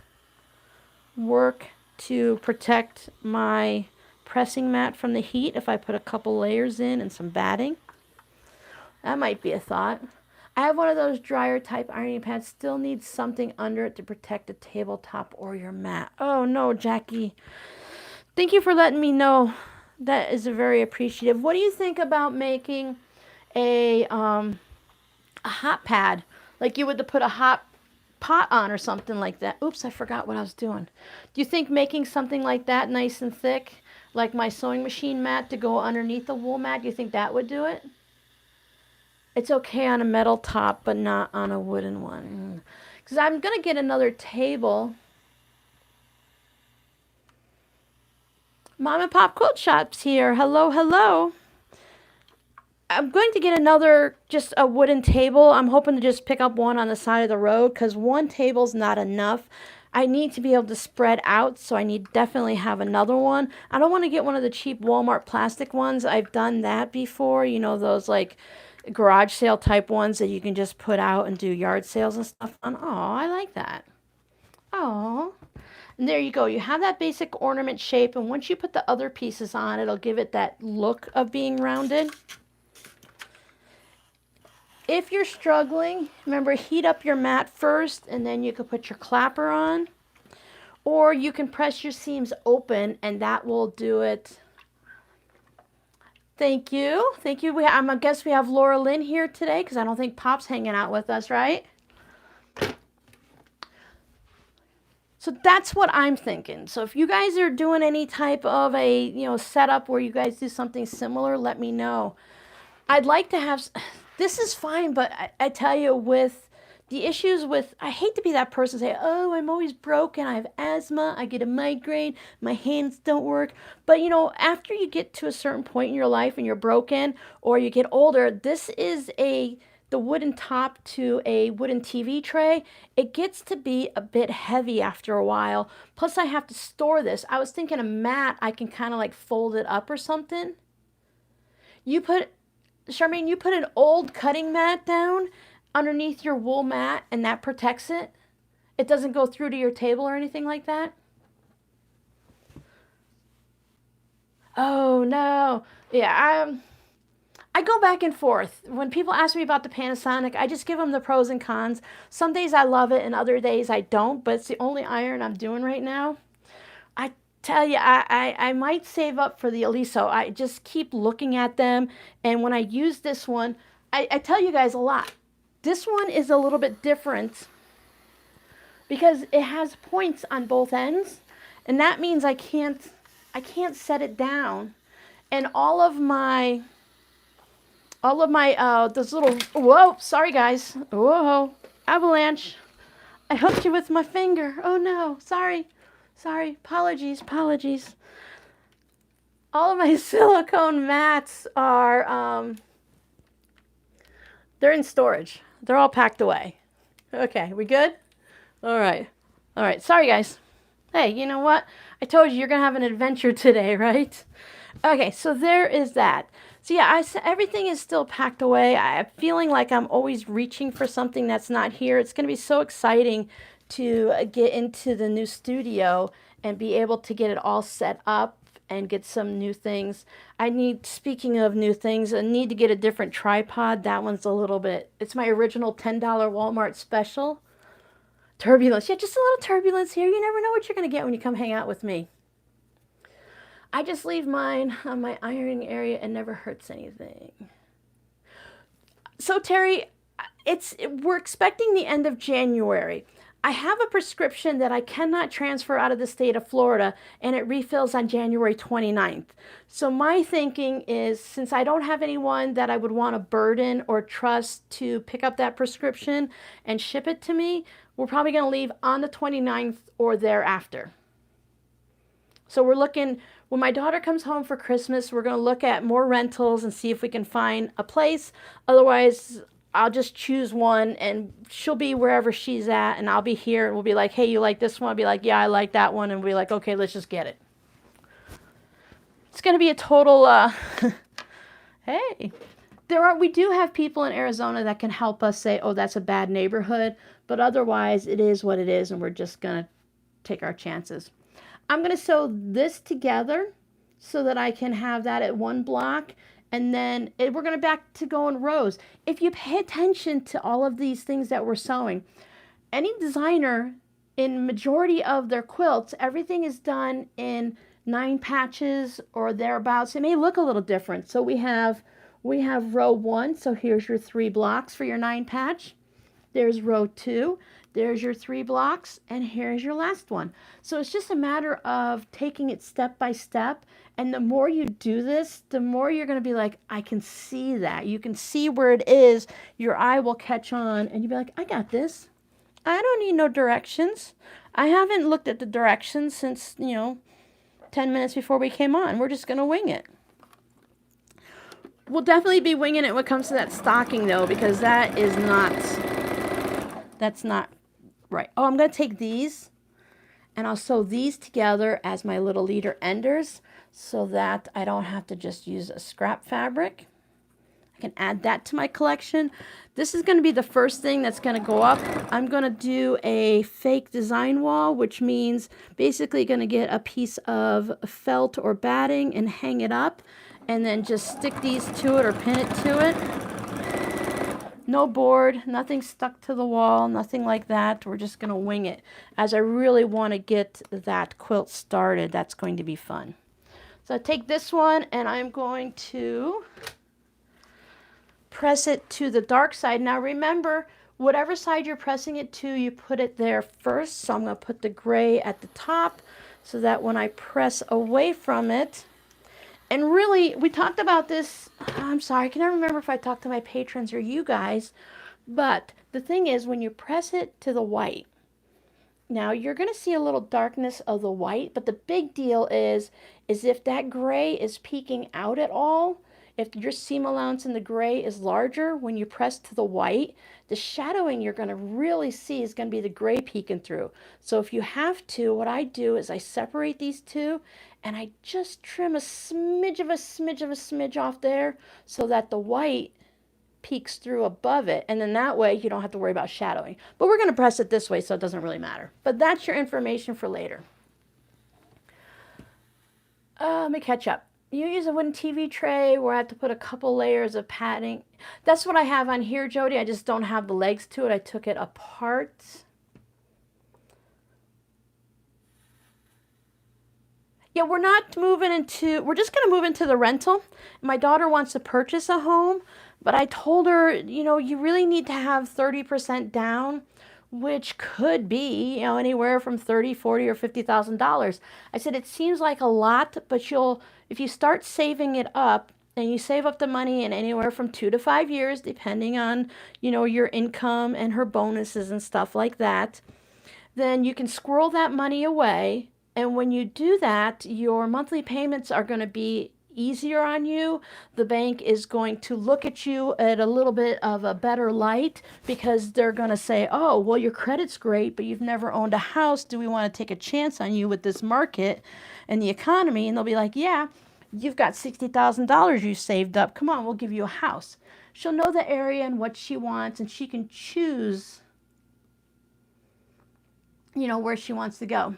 work to protect my pressing mat from the heat if I put a couple layers in and some batting? That might be a thought. I have one of those dryer type ironing pads. Still needs something under it to protect the tabletop or your mat. Oh no, Jackie. Thank you for letting me know. That is very appreciative. What do you think about making a hot pad? Like you would to put a hot pot on or something like that. Oops, I forgot what I was doing. Do you think making something like that nice and thick, like my sewing machine mat to go underneath the wool mat, do you think that would do it? It's okay on a metal top, but not on a wooden one. Because I'm going to get another table. Mom and Pop Quilt Shop's here. Hello, hello. I'm going to get another, just a wooden table. I'm hoping to just pick up one on the side of the road because one table's not enough. I need to be able to spread out, so I need definitely have another one. I don't want to get one of the cheap Walmart plastic ones. I've done that before. You know, those like garage sale type ones that you can just put out and do yard sales and stuff on. Oh, I like that. Oh. And there you go. You have that basic ornament shape, and once you put the other pieces on, it'll give it that look of being rounded. If you're struggling, remember, heat up your mat first, and then you can put your clapper on. Or you can press your seams open, and that will do it. Thank you. Thank you. I guess we have Laura Lynn here today, because I don't think Pop's hanging out with us, right? So that's what I'm thinking. So if you guys are doing any type of a, setup where you guys do something similar, let me know. I'd like to have... This is fine, but I tell you, with the issues with, I hate to be that person say, oh, I'm always broken, I have asthma, I get a migraine, my hands don't work. But, after you get to a certain point in your life and you're broken or you get older, this is the wooden top to a wooden TV tray. It gets to be a bit heavy after a while. Plus, I have to store this. I was thinking a mat, I can kind of like fold it up or something. Charmaine, you put an old cutting mat down underneath your wool mat and that protects it? It doesn't go through to your table or anything like that? Oh, no. Yeah, I go back and forth. When people ask me about the Panasonic, I just give them the pros and cons. Some days I love it and other days I don't, but it's the only iron I'm doing right now. I tell you, I might save up for the Eliso. I just keep looking at them, and when I use this one, I tell you guys a lot. This one is a little bit different because it has points on both ends, and that means I can't set it down. And all of my those little, whoa, sorry guys, whoa, avalanche. I hooked you with my finger. Oh no, sorry. Apologies. All of my silicone mats are, they're in storage. They're all packed away. Okay, we good? All right. All right. Sorry, guys. Hey, you know what? I told you you're going to have an adventure today, right? Okay, so there is that. So yeah, everything is still packed away. I'm feeling like I'm always reaching for something that's not here. It's going to be so exciting to get into the new studio and be able to get it all set up and get some new things. Speaking of new things, I need to get a different tripod. That one's a little bit, it's my original $10 Walmart special. Turbulence. Yeah, just a little turbulence here. You never know what you're going to get when you come hang out with me. I just leave mine on my ironing area and never hurts anything. So Terry, we're expecting the end of January. I have a prescription that I cannot transfer out of the state of Florida, and it refills on January 29th. So my thinking is, since I don't have anyone that I would want to burden or trust to pick up that prescription and ship it to me, we're probably going to leave on the 29th or thereafter. So we're looking, when my daughter comes home for Christmas, we're going to look at more rentals and see if we can find a place. Otherwise, I'll just choose one and she'll be wherever she's at and I'll be here and we'll be like, hey, you like this one? I'll be like, yeah, I like that one. And we'll be like, okay, let's just get it. It's going to be a total, hey, we do have people in Arizona that can help us say, oh, that's a bad neighborhood. But otherwise, it is what it is and we're just going to take our chances. I'm going to sew this together so that I can have that at one block. And then we're going to back to go in rows. If you pay attention to all of these things that we're sewing, any designer, in majority of their quilts, everything is done in 9 patches or thereabouts. It may look a little different. So we have row 1. So here's your 3 blocks for your 9 patch. There's row 2. There's your 3 blocks, and here's your last one. So it's just a matter of taking it step by step. And the more you do this, the more you're going to be like, I can see that. You can see where it is. Your eye will catch on, and you'll be like, I got this. I don't need no directions. I haven't looked at the directions since, 10 minutes before we came on. We're just going to wing it. We'll definitely be winging it when it comes to that stocking, though, because that's not right. Oh, I'm going to take these and I'll sew these together as my little leader enders so that I don't have to just use a scrap fabric. I can add that to my collection. This is going to be the first thing that's going to go up. I'm going to do a fake design wall, which means basically going to get a piece of felt or batting and hang it up and then just stick these to it or pin it to it. No board, nothing stuck to the wall, nothing like that. We're just going to wing it. As I really want to get that quilt started, that's going to be fun. So I take this one and I'm going to press it to the dark side. Now remember, whatever side you're pressing it to, you put it there first. So I'm going to put the gray at the top so that when I press away from it, and really, we talked about this, I'm sorry, I can never remember if I talked to my patrons or you guys, but the thing is, when you press it to the white, now you're going to see a little darkness of the white, but the big deal is if that gray is peeking out at all, if your seam allowance in the gray is larger, when you press to the white, the shadowing you're going to really see is going to be the gray peeking through. So if you have to, what I do is I separate these two and I just trim a smidge off there so that the white peeks through above it, and then that way you don't have to worry about shadowing. But we're going to press it this way, so it doesn't really matter. But that's your information for later. Let me catch up. You use a wooden TV tray where I have to put a couple layers of padding. That's what I have on here, Jody. I just don't have the legs to it. I took it apart. Yeah, we're just going to move into the rental. My daughter wants to purchase a home, but I told her, you really need to have 30% down, which could be, anywhere from $30,000, $40,000, or $50,000. I said, it seems like a lot, but if you start saving it up, and you save up the money in anywhere from 2 to 5 years, depending on, your income and her bonuses and stuff like that, then you can squirrel that money away. And when you do that, your monthly payments are going to be easier on you, the bank is going to look at you at a little bit of a better light, because they're going to say, oh, well, your credit's great, but you've never owned a house. Do we want to take a chance on you with this market and the economy? And they'll be like, yeah, you've got $60,000 you saved up. Come on, we'll give you a house. She'll know the area and what she wants, and she can choose, you know, where she wants to go.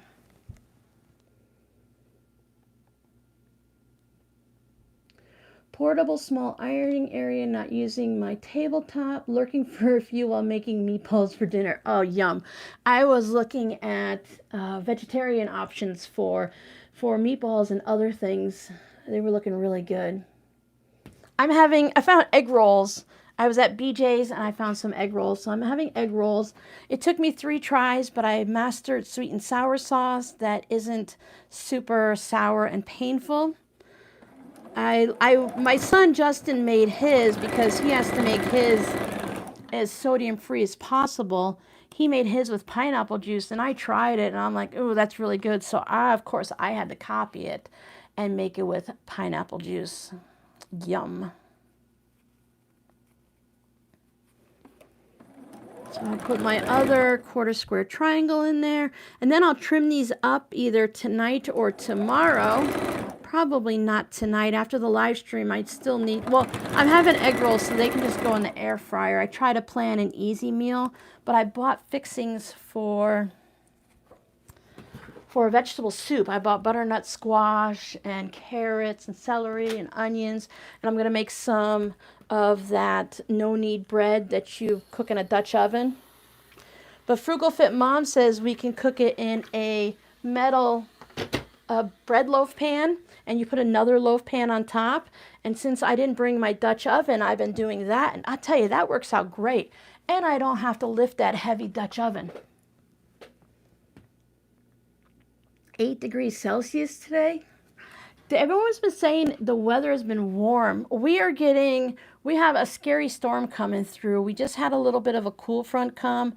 Portable small ironing area, not using my tabletop, lurking for a few while making meatballs for dinner. Oh, yum. I was looking at vegetarian options for meatballs and other things. They were looking really good. I found egg rolls. I was at BJ's and I found some egg rolls. So I'm having egg rolls. It took me 3 tries, but I mastered sweet and sour sauce that isn't super sour and painful. My son Justin made his, because he has to make his as sodium free as possible. He made his with pineapple juice, and I tried it and I'm like, oh, that's really good. So of course I had to copy it and make it with pineapple juice. Yum. So I'll put my other quarter square triangle in there, and then I'll trim these up either tonight or tomorrow. Probably not tonight. After the live stream, I'd still need, well, I'm having egg rolls, so they can just go in the air fryer. I try to plan an easy meal, but I bought fixings for a vegetable soup. I bought butternut squash and carrots and celery and onions, and I'm going to make some of that no-knead bread that you cook in a Dutch oven. But Frugal Fit Mom says we can cook it in a metal bread loaf pan, and you put another loaf pan on top. And since I didn't bring my Dutch oven, I've been doing that, and I'll tell you, that works out great. And I don't have to lift that heavy Dutch oven. 8 degrees Celsius today. Everyone's been saying the weather has been warm. We have a scary storm coming through. We just had a little bit of a cool front come,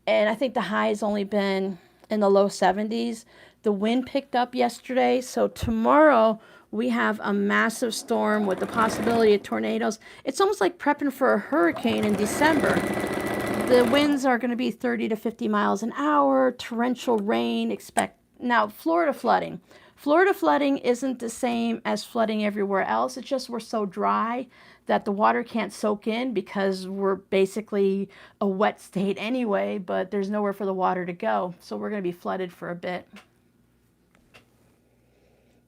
and I think the high has only been in the low 70s. The wind picked up yesterday, so tomorrow we have a massive storm with the possibility of tornadoes. It's almost like prepping for a hurricane in December. The winds are going to be 30 to 50 miles an hour, torrential rain. Now, Florida flooding. Florida flooding isn't the same as flooding everywhere else. It's just we're so dry that the water can't soak in, because we're basically a wet state anyway, but there's nowhere for the water to go. So we're going to be flooded for a bit.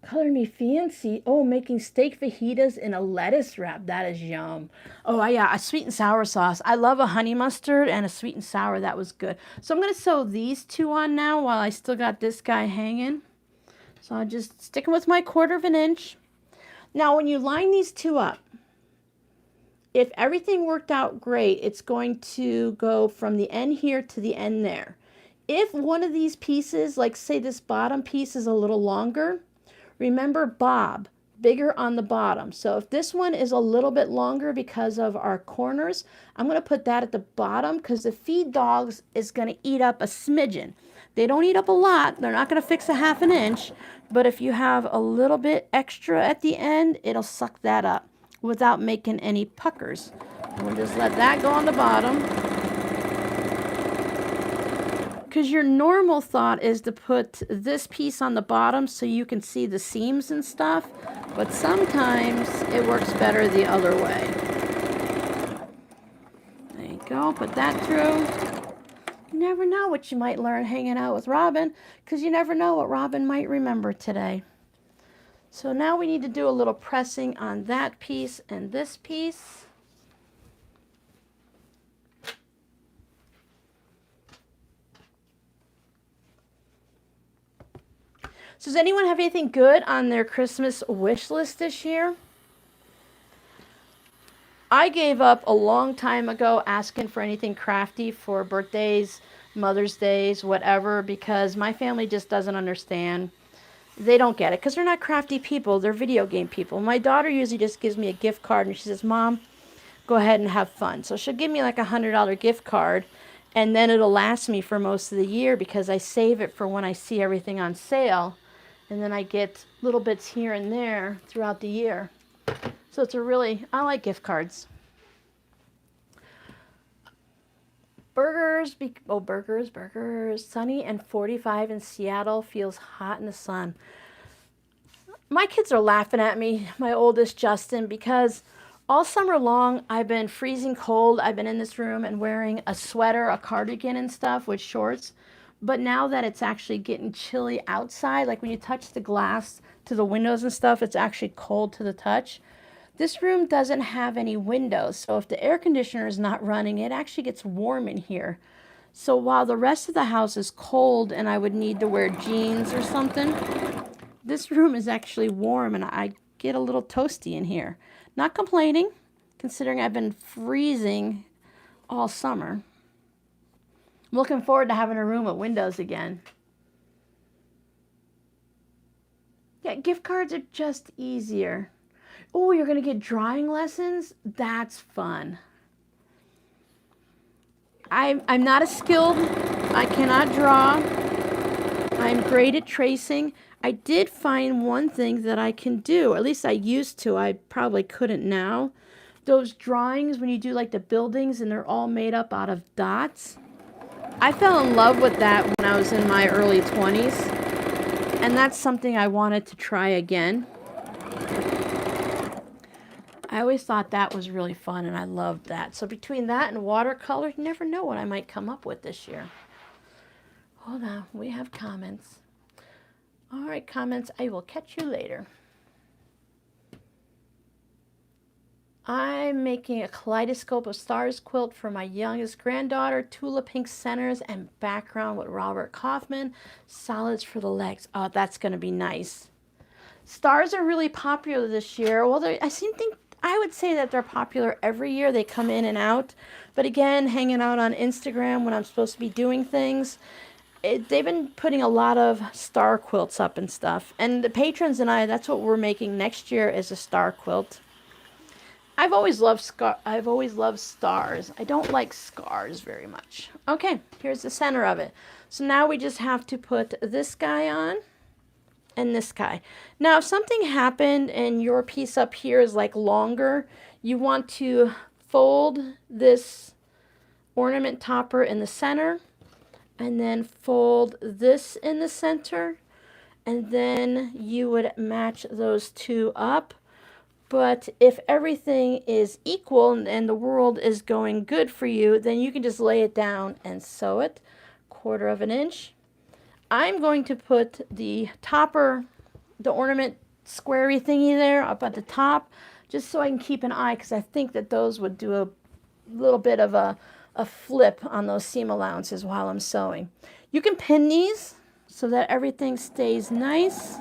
Color me fancy. Oh, making steak fajitas in a lettuce wrap. That is yum. Oh, yeah, a sweet and sour sauce. I love a honey mustard and a sweet and sour. That was good. So I'm going to sew these 2 on now while I still got this guy hanging. So I'll just stick them with my 1/4 of an inch. Now, when you line these 2 up, if everything worked out great, it's going to go from the end here to the end there. If one of these pieces, like say this bottom piece, is a little longer, remember bob, bigger on the bottom. So if this one is a little bit longer because of our corners, I'm going to put that at the bottom, because the feed dogs is going to eat up a smidgen. They don't eat up a lot. They're not going to fix a 1/2 inch, but if you have a little bit extra at the end, it'll suck that up without making any puckers. And we'll just let that go on the bottom. Because your normal thought is to put this piece on the bottom so you can see the seams and stuff, but sometimes it works better the other way. There you go, put that through. You never know what you might learn hanging out with Robin, because you never know what Robin might remember today. So now we need to do a little pressing on that piece and this piece. So does anyone have anything good on their Christmas wish list this year? I gave up a long time ago asking for anything crafty for birthdays, Mother's Days, whatever, because my family just doesn't understand. They don't get it because they're not crafty people. They're video game people. My daughter usually just gives me a gift card and she says, Mom, go ahead and have fun. So she'll give me like $100 gift card, and then it'll last me for most of the year because I save it for when I see everything on sale. And then I get little bits here and there throughout the year. So it's a really, I like gift cards. Burgers, burgers. Sunny and 45 in Seattle, feels hot in the sun. My kids are laughing at me, my oldest Justin, because all summer long I've been freezing cold. I've been in this room and wearing a sweater, a cardigan and stuff with shorts. But now that it's actually getting chilly outside, like when you touch the glass to the windows and stuff, it's actually cold to the touch. This room doesn't have any windows, so if the air conditioner is not running, it actually gets warm in here. So while the rest of the house is cold and I would need to wear jeans or something, this room is actually warm and I get a little toasty in here. Not complaining, considering I've been freezing all summer. I'm looking forward to having a room with windows again. Yeah, gift cards are just easier. Oh, you're going to get drawing lessons? That's fun. I'm not as skilled. I cannot draw. I'm great at tracing. I did find one thing that I can do. At least I used to. I probably couldn't now. Those drawings when you do like the buildings and they're all made up out of dots. I fell in love with that when I was in my early 20s. And that's something I wanted to try again. I always thought that was really fun and I loved that. So between that and watercolor, you never know what I might come up with this year. Hold on, we have comments. All right, comments, I will catch you later. I'm making a kaleidoscope of stars quilt for my youngest granddaughter. Tula pink centers and background with Robert Kaufman. Solids for the legs. Oh, that's going to be nice. Stars are really popular this year. Well, I would say that they're popular every year. They come in and out. But again, hanging out on Instagram when I'm supposed to be doing things, they've been putting a lot of star quilts up and stuff. And the patrons and I, that's what we're making next year, is a star quilt. I've always loved stars. I don't like scars very much. Okay, here's the center of it. So now we just have to put this guy on and this guy. Now, if something happened and your piece up here is like longer, you want to fold this ornament topper in the center and then fold this in the center, and then you would match those two up. But if everything is equal and the world is going good for you, then you can just lay it down and sew it 1/4 of an inch. I'm going to put the topper, the ornament squarey thingy there up at the top, just so I can keep an eye, because I think that those would do a little bit of a flip on those seam allowances while I'm sewing. You can pin these so that everything stays nice.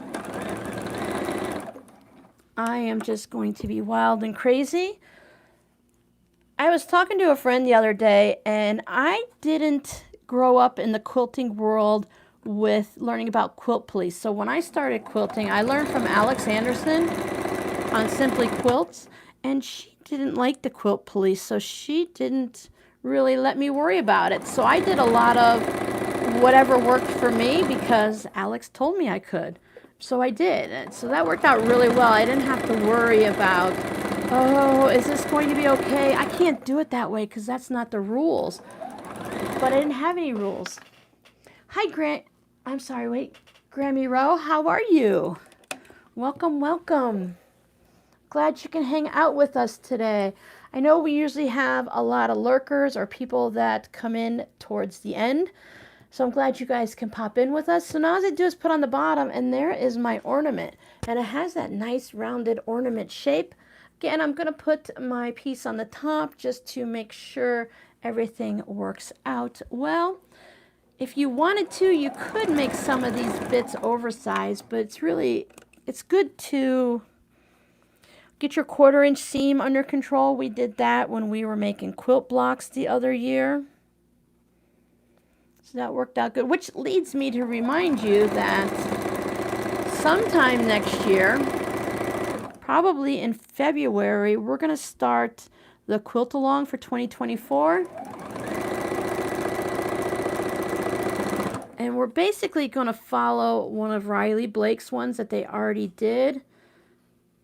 I am just going to be wild and crazy. I was talking to a friend the other day, and I didn't grow up in the quilting world with learning about quilt police. So when I started quilting, I learned from Alex Anderson on Simply Quilts, and she didn't like the quilt police, so she didn't really let me worry about it. So I did a lot of whatever worked for me because Alex told me I could. So I did, and so that worked out really well. I didn't have to worry about, oh, is this going to be okay? I can't do it that way because that's not the rules. But I didn't have any rules. Hi, Grammy Rowe, how are you? Welcome, welcome. Glad you can hang out with us today. I know we usually have a lot of lurkers or people that come in towards the end. So I'm glad you guys can pop in with us. So now all I do is put on the bottom, and there is my ornament. And it has that nice rounded ornament shape. Again, I'm going to put my piece on the top just to make sure everything works out well. If you wanted to, you could make some of these bits oversized, but it's good to get your 1/4 inch seam under control. We did that when we were making quilt blocks the other year. So that worked out good, which leads me to remind you that sometime next year, probably in February, we're going to start the quilt along for 2024. And we're basically going to follow one of Riley Blake's ones that they already did.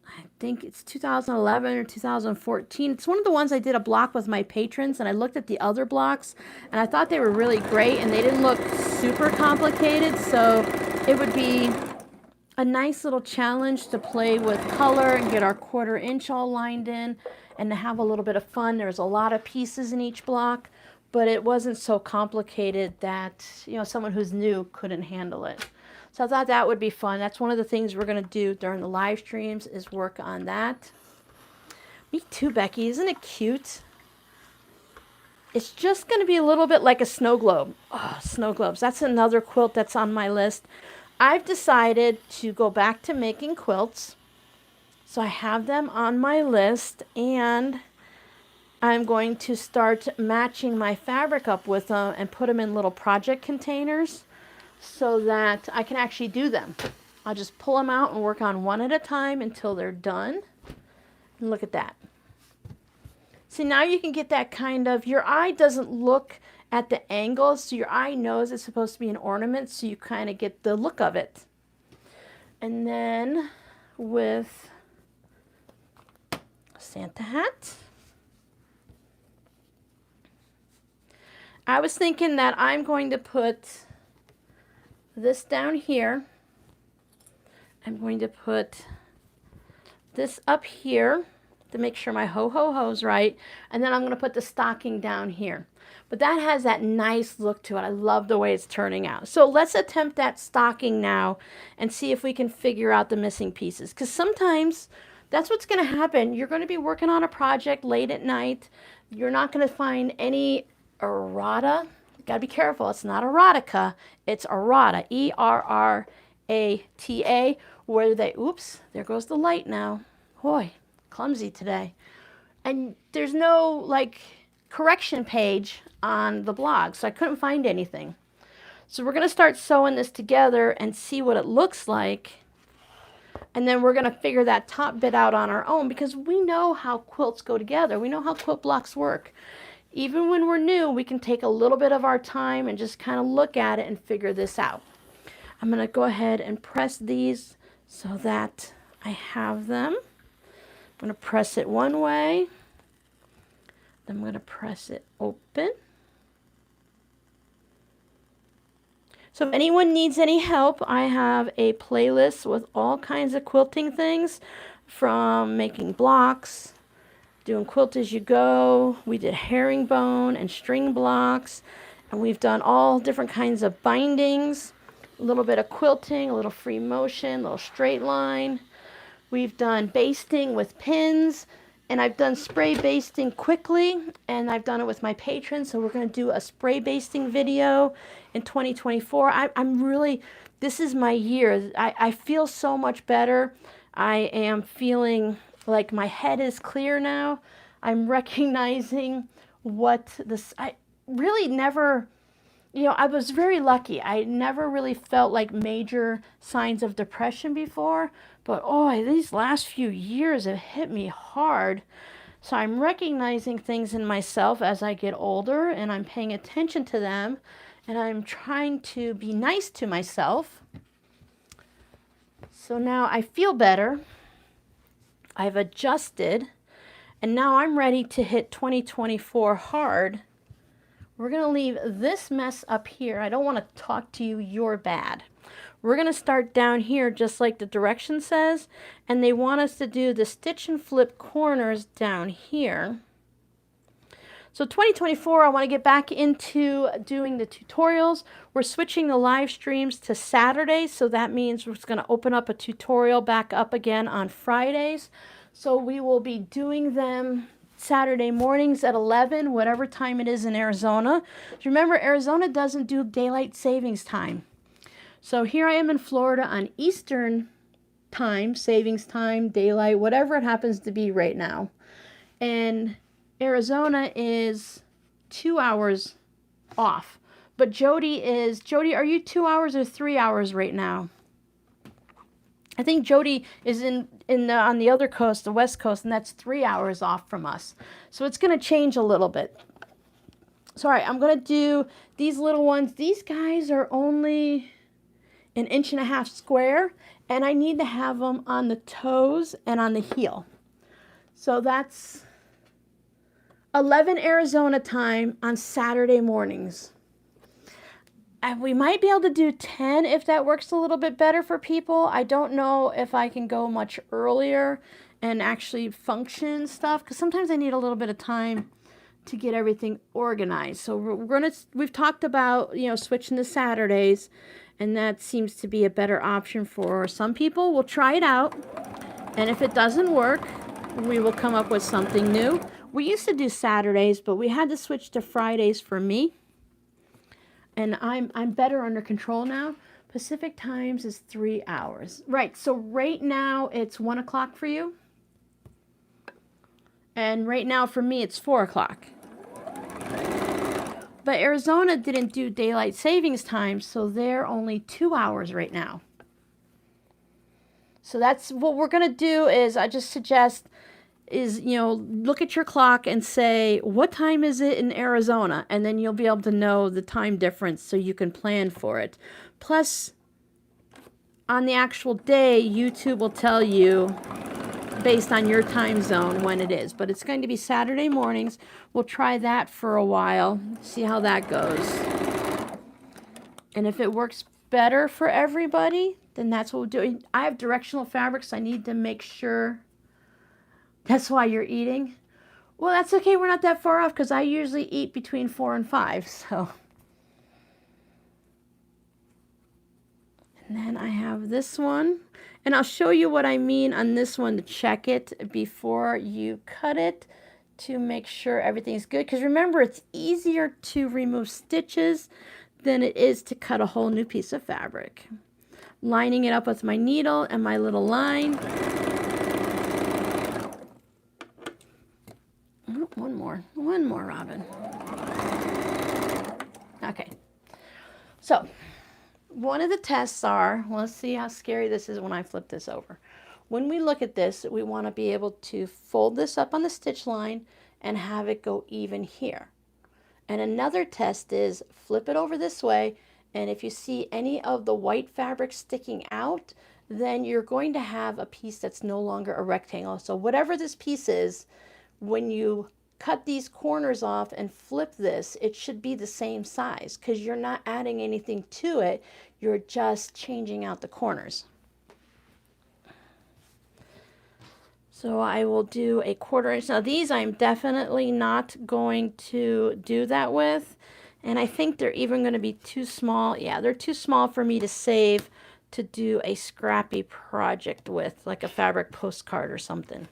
I think it's 2011 or 2014. It's one of the ones I did a block with my patrons, and I looked at the other blocks, and I thought they were really great, and they didn't look super complicated, so it would be a nice little challenge to play with color and get our 1/4 inch all lined in and to have a little bit of fun. There's a lot of pieces in each block, but it wasn't so complicated that, you know, someone who's new couldn't handle it. So I thought that would be fun. That's one of the things we're going to do during the live streams is work on that. Me too, Becky. Isn't it cute? It's just going to be a little bit like a snow globe. Oh, snow globes. That's another quilt that's on my list. I've decided to go back to making quilts. So I have them on my list, and I'm going to start matching my fabric up with them and put them in little project containers so that I can actually do them. I'll just pull them out and work on one at a time until they're done. And look at that. See, now you can get that kind of, your eye doesn't look at the angles, so your eye knows it's supposed to be an ornament, so you kind of get the look of it. And then with Santa hat, I was thinking that I'm going to put this down here. I'm going to put this up here to make sure my ho-ho-ho's right. And then I'm going to put the stocking down here. But that has that nice look to it. I love the way it's turning out. So let's attempt that stocking now and see if we can figure out the missing pieces. Because sometimes that's what's going to happen. You're going to be working on a project late at night. You're not going to find any errata. Got to be careful. It's not erotica. It's errata. E-R-R-A-T-A. Where they, oops, there goes the light now. Boy, clumsy today. And there's no, like, correction page on the blog, so I couldn't find anything. So we're going to start sewing this together and see what it looks like. And then we're going to figure that top bit out on our own because we know how quilts go together. We know how quilt blocks work. Even when we're new, we can take a little bit of our time and just kind of look at it and figure this out. I'm going to go ahead and press these so that I have them. I'm going to press it one way. Then I'm going to press it open. So if anyone needs any help, I have a playlist with all kinds of quilting things, from making blocks, doing quilt as you go. We did herringbone and string blocks, and we've done all different kinds of bindings, a little bit of quilting, a little free motion, a little straight line. We've done basting with pins, and I've done spray basting quickly, and I've done it with my patrons. So we're going to do a spray basting video in 2024. I'm really, this is my year. I feel so much better. I am feeling like my head is clear now. I'm recognizing what this, I really never, you know, I was very lucky. I never really felt like major signs of depression before, but oh, these last few years have hit me hard. So I'm recognizing things in myself as I get older, and I'm paying attention to them, and I'm trying to be nice to myself. So now I feel better. I've adjusted, and now I'm ready to hit 2024 hard. We're going to leave this mess up here. I don't want to talk to you, you're bad. We're going to start down here just like the direction says, and they want us to do the stitch and flip corners down here. So 2024, I want to get back into doing the tutorials. We're switching the live streams to Saturdays, so that means we're just going to open up a tutorial back up again on Fridays. So we will be doing them Saturday mornings at 11, whatever time it is in Arizona. Remember, Arizona doesn't do daylight savings time. So here I am in Florida on Eastern time, savings time, daylight, whatever it happens to be right now. And Arizona is 2 hours off. But Jody, are you 2 hours or 3 hours right now? I think Jody is on the other coast, the West Coast, and that's 3 hours off from us. So it's going to change a little bit. So, all right, I'm going to do these little ones. These guys are only 1.5 inches square, and I need to have them on the toes and on the heel. So that's 11 Arizona time on Saturday mornings. And we might be able to do 10 if that works a little bit better for people. I don't know if I can go much earlier and actually function stuff, because sometimes I need a little bit of time to get everything organized. So we've talked about, switching to Saturdays, and that seems to be a better option for some people. We'll try it out, and if it doesn't work, we will come up with something new. We used to do Saturdays, but we had to switch to Fridays for me, and I'm better under control now. Pacific times is 3 hours. Right, so right now it's 1 o'clock for you. And right now for me it's 4 o'clock. But Arizona didn't do daylight savings time, so they're only 2 hours right now. So that's what we're going to do. Is I just suggest is, look at your clock and say, what time is it in Arizona? And then you'll be able to know the time difference so you can plan for it. Plus, on the actual day, YouTube will tell you based on your time zone when it is. But it's going to be Saturday mornings. We'll try that for a while, see how that goes. And if it works better for everybody, then that's what we'll do. I have directional fabrics. I need to make sure. That's why you're eating. Well, that's okay. We're not that far off, because I usually eat between 4 and 5. So. And then I have this one. And I'll show you what I mean on this one to check it before you cut it to make sure everything's good. Because remember, it's easier to remove stitches than it is to cut a whole new piece of fabric. Lining it up with my needle and my little line. Oh, one more, Robin. Okay. So, one of the tests are, well, let's see how scary this is when I flip this over. When we look at this, we want to be able to fold this up on the stitch line and have it go even here. And another test is flip it over this way, and if you see any of the white fabric sticking out, then you're going to have a piece that's no longer a rectangle. So whatever this piece is, when you cut these corners off and flip this, it should be the same size, because you're not adding anything to it, you're just changing out the corners. So I will do a 1/4 inch. Now these I'm definitely not going to do that with, and I think they're even going to be too small. Yeah, they're too small for me to save to do a scrappy project with, like a fabric postcard or something.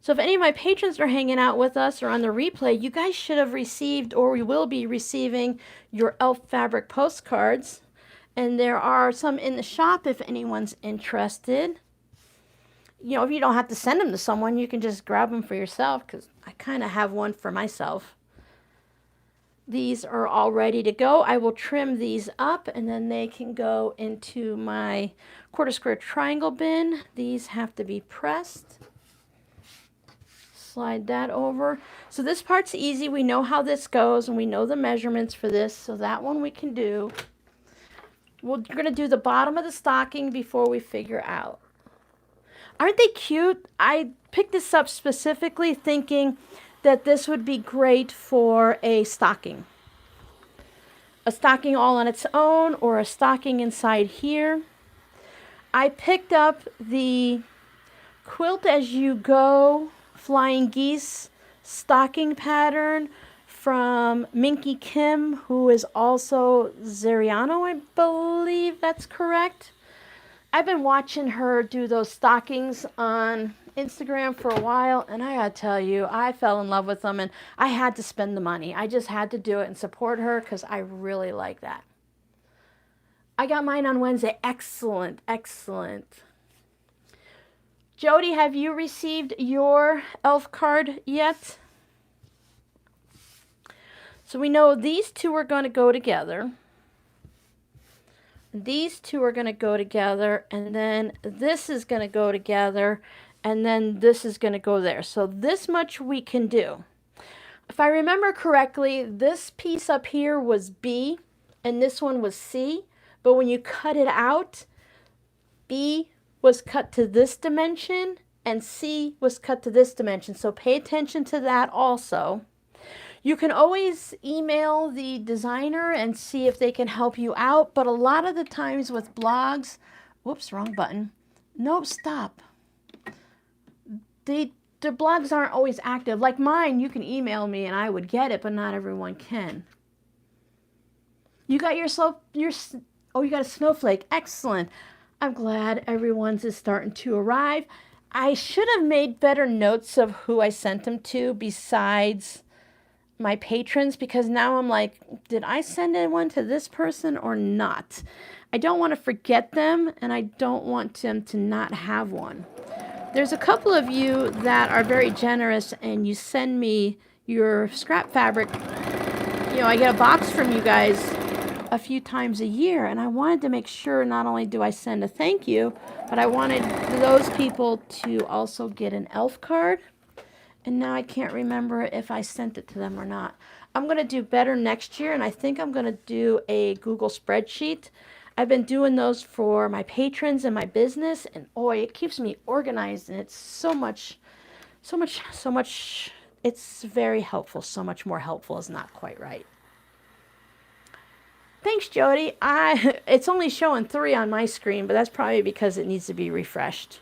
So if any of my patrons are hanging out with us or on the replay, you guys should have received, or we will be receiving, your elf fabric postcards. And there are some in the shop if anyone's interested. If you don't have to send them to someone, you can just grab them for yourself, because I kind of have one for myself. These are all ready to go. I will trim these up, and then they can go into my 1/4 square triangle bin. These have to be pressed. Slide that over. So this part's easy. We know how this goes, and we know the measurements for this, so that one we can do. We're going to do the bottom of the stocking before we figure out. Aren't they cute? I picked this up specifically thinking that this would be great for a stocking. A stocking all on its own, or a stocking inside here. I picked up the Quilt As You Go Flying Geese stocking pattern from Minky Kim, who is also Zeriano, I believe that's correct. I've been watching her do those stockings on Instagram for a while, and I gotta tell you, I fell in love with them, and I had to spend the money. I just had to do it and support her, because I really like that. I got mine on Wednesday. Excellent, excellent. Jody, have you received your elf card yet? So we know these two are going to go together. These two are going to go together, and then this is going to go together, and then this is going to go there. So this much we can do. If I remember correctly, this piece up here was B and this one was C, but when you cut it out, B was cut to this dimension and C was cut to this dimension. So pay attention to that also. You can always email the designer and see if they can help you out, but a lot of the times with blogs, whoops, wrong button. Nope, stop. The blogs aren't always active. Like mine, you can email me and I would get it, but not everyone can. You got you got a snowflake. Excellent. I'm glad everyone's is starting to arrive. I should have made better notes of who I sent them to besides my patrons, because now I'm like, did I send one to this person or not? I don't want to forget them and I don't want them to not have one. There's a couple of you that are very generous and you send me your scrap fabric. You know, I get a box from you guys a few times a year, and I wanted to make sure not only do I send a thank you, but I wanted those people to also get an elf card. And now I can't remember if I sent it to them or not. I'm going to do better next year, and I think I'm going to do a Google spreadsheet. I've been doing those for my patrons and my business, and boy, it keeps me organized, and it's so much, it's very helpful. So much more helpful is not quite right. Thanks, Jody. It's only showing 3 on my screen, but that's probably because it needs to be refreshed.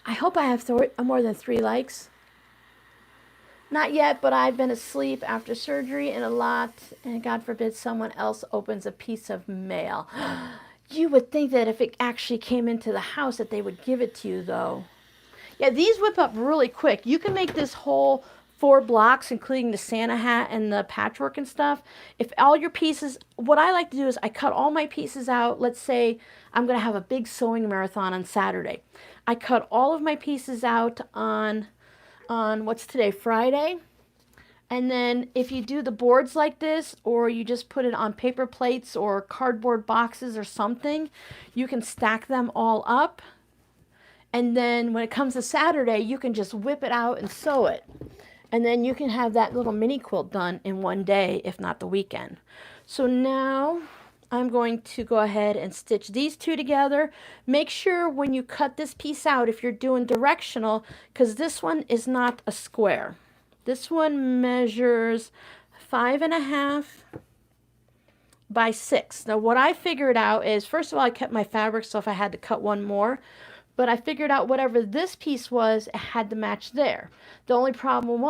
I hope I have more than 3 likes. Not yet, but I've been asleep after surgery and a lot, and God forbid someone else opens a piece of mail. You would think that if it actually came into the house that they would give it to you, though. Yeah, these whip up really quick. You can make this whole 4 blocks, including the Santa hat and the patchwork and stuff. If all your pieces, what I like to do is I cut all my pieces out. Let's say I'm going to have a big sewing marathon on Saturday. I cut all of my pieces out on what's today, Friday. And then if you do the boards like this, or you just put it on paper plates or cardboard boxes or something, you can stack them all up. And then when it comes to Saturday, you can just whip it out and sew it. And then you can have that little mini quilt done in one day, if not the weekend. So now I'm going to go ahead and stitch these 2 together. Make sure when you cut this piece out, if you're doing directional, because this one is not a square. This one measures 5.5 by 6. Now what I figured out is, first of all, I kept my fabric, so if I had to cut one more, but I figured out whatever this piece was, it had to match there. The only problem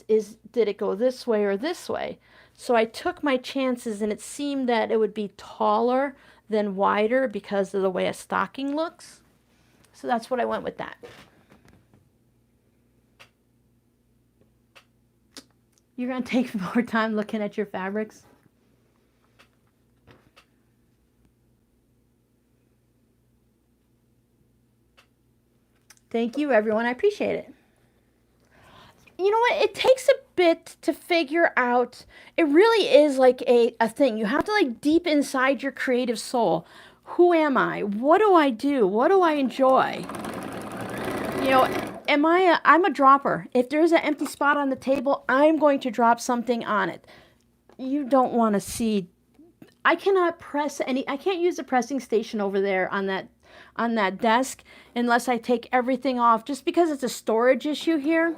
is did it go this way or this way? So I took my chances, and it seemed that it would be taller than wider because of the way a stocking looks. So that's what I went with that. You're going to take more time looking at your fabrics? Thank you, everyone. I appreciate it. You know what? It takes a bit to figure out. It really is like a thing. You have to, like, deep inside your creative soul. Who am I? What do I do? What do I enjoy? You know, I'm a dropper. If there's an empty spot on the table, I'm going to drop something on it. You don't want to see. I cannot press I can't use the pressing station over there on that desk unless I take everything off, just because it's a storage issue here.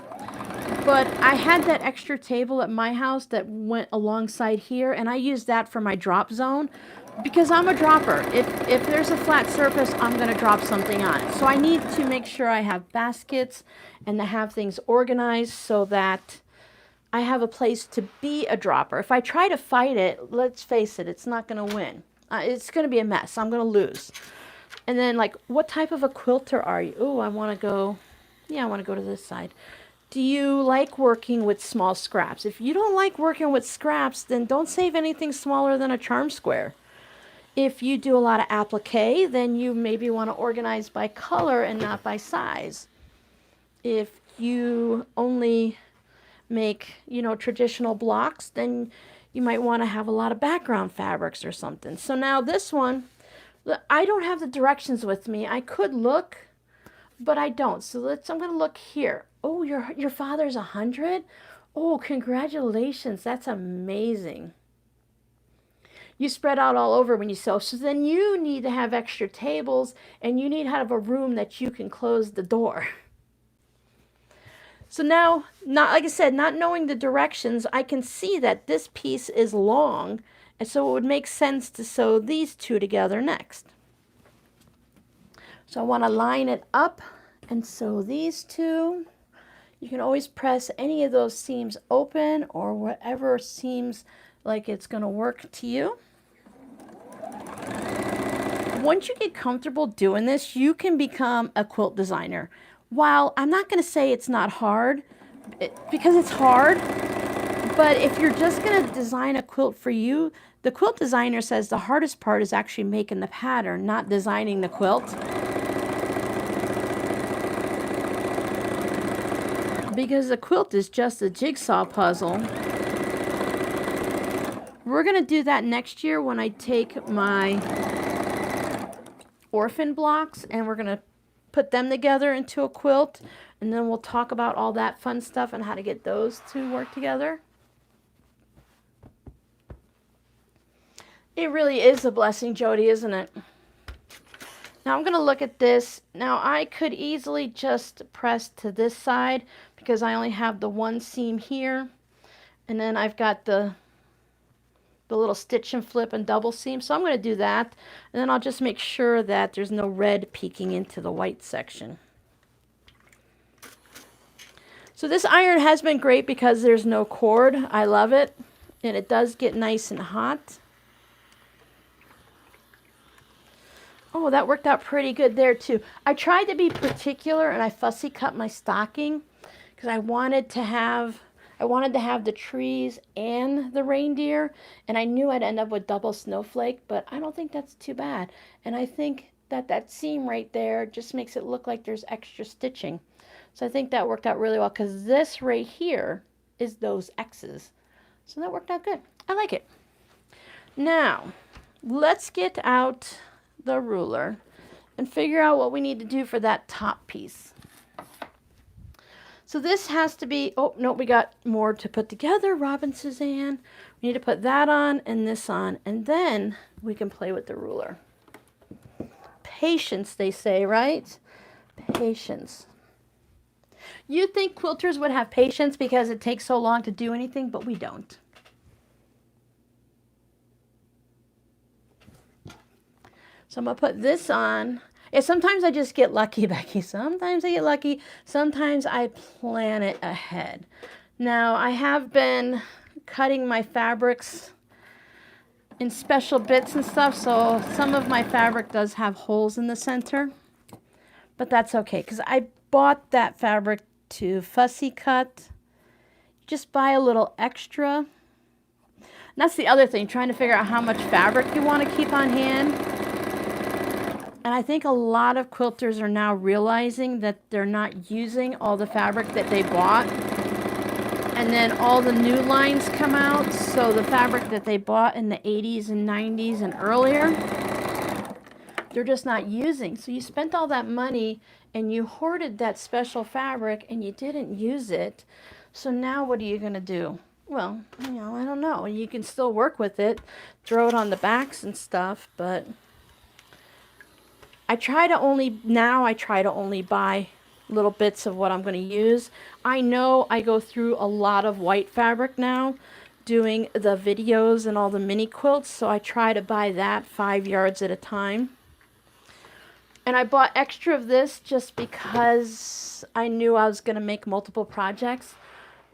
But I had that extra table at my house that went alongside here, and I used that for my drop zone because I'm a dropper. If there's a flat surface, I'm going to drop something on it. So I need to make sure I have baskets and to have things organized so that I have a place to be a dropper. If I try to fight it, let's face it, it's not going to win. It's going to be a mess. I'm going to lose. And then, like, what type of a quilter are you? Oh, I want to go to this side. Do you like working with small scraps? If you don't like working with scraps, then don't save anything smaller than a charm square. If you do a lot of applique, then you maybe want to organize by color and not by size. If you only make, traditional blocks, then you might want to have a lot of background fabrics or something. So now this one, I don't have the directions with me. I could look, but I don't. So I'm going to look here. Oh, your father's 100? Oh, congratulations. That's amazing. You spread out all over when you sew. So then you need to have extra tables and you need to have a room that you can close the door. So now, not like I said, not knowing the directions, I can see that this piece is long, and so it would make sense to sew these two together next. So I want to line it up and sew these two. You can always press any of those seams open or whatever seems like it's going to work to you. Once you get comfortable doing this, you can become a quilt designer. While I'm not going to say it's not hard, because it's hard, but if you're just going to design a quilt for you, the quilt designer says the hardest part is actually making the pattern, not designing the quilt. Because the quilt is just a jigsaw puzzle. We're going to do that next year when I take my orphan blocks and we're going to put them together into a quilt, and then we'll talk about all that fun stuff and how to get those to work together. It really is a blessing, Jody, isn't it? Now I'm going to look at this. Now I could easily just press to this side because I only have the one seam here, and then I've got the little stitch and flip and double seam. So I'm going to do that, and then I'll just make sure that there's no red peeking into the white section. So this iron has been great because there's no cord. I love it, and it does get nice and hot. Oh, that worked out pretty good there too. I tried to be particular and I fussy cut my stocking because I wanted to have the trees and the reindeer, and I knew I'd end up with double snowflake, but I don't think that's too bad. And I think that seam right there just makes it look like there's extra stitching. So I think that worked out really well because this right here is those X's. So that worked out good. I like it. Now, let's get out the ruler and figure out what we need to do for that top piece. So this has to be, oh no, we got more to put together, Robin Suzanne. We need to put that on and this on, and then we can play with the ruler. Patience, they say, right? Patience. You'd think quilters would have patience because it takes so long to do anything, but we don't. So I'm going to put this on. Yeah, sometimes I just get lucky, Becky. Sometimes I get lucky. Sometimes I plan it ahead. Now, I have been cutting my fabrics in special bits and stuff, so some of my fabric does have holes in the center. But that's okay, because I bought that fabric to fussy cut. Just buy a little extra. And that's the other thing, trying to figure out how much fabric you want to keep on hand. And I think a lot of quilters are now realizing that they're not using all the fabric that they bought. And then all the new lines come out, so the fabric that they bought in the 80s and 90s and earlier, they're just not using. So you spent all that money and you hoarded that special fabric and you didn't use it. So now what are you going to do? Well, you know, I don't know. You can still work with it, throw it on the backs and stuff, but I try to only buy little bits of what I'm going to use. I know I go through a lot of white fabric now doing the videos and all the mini quilts, so I try to buy that 5 yards at a time. And I bought extra of this just because I knew I was going to make multiple projects.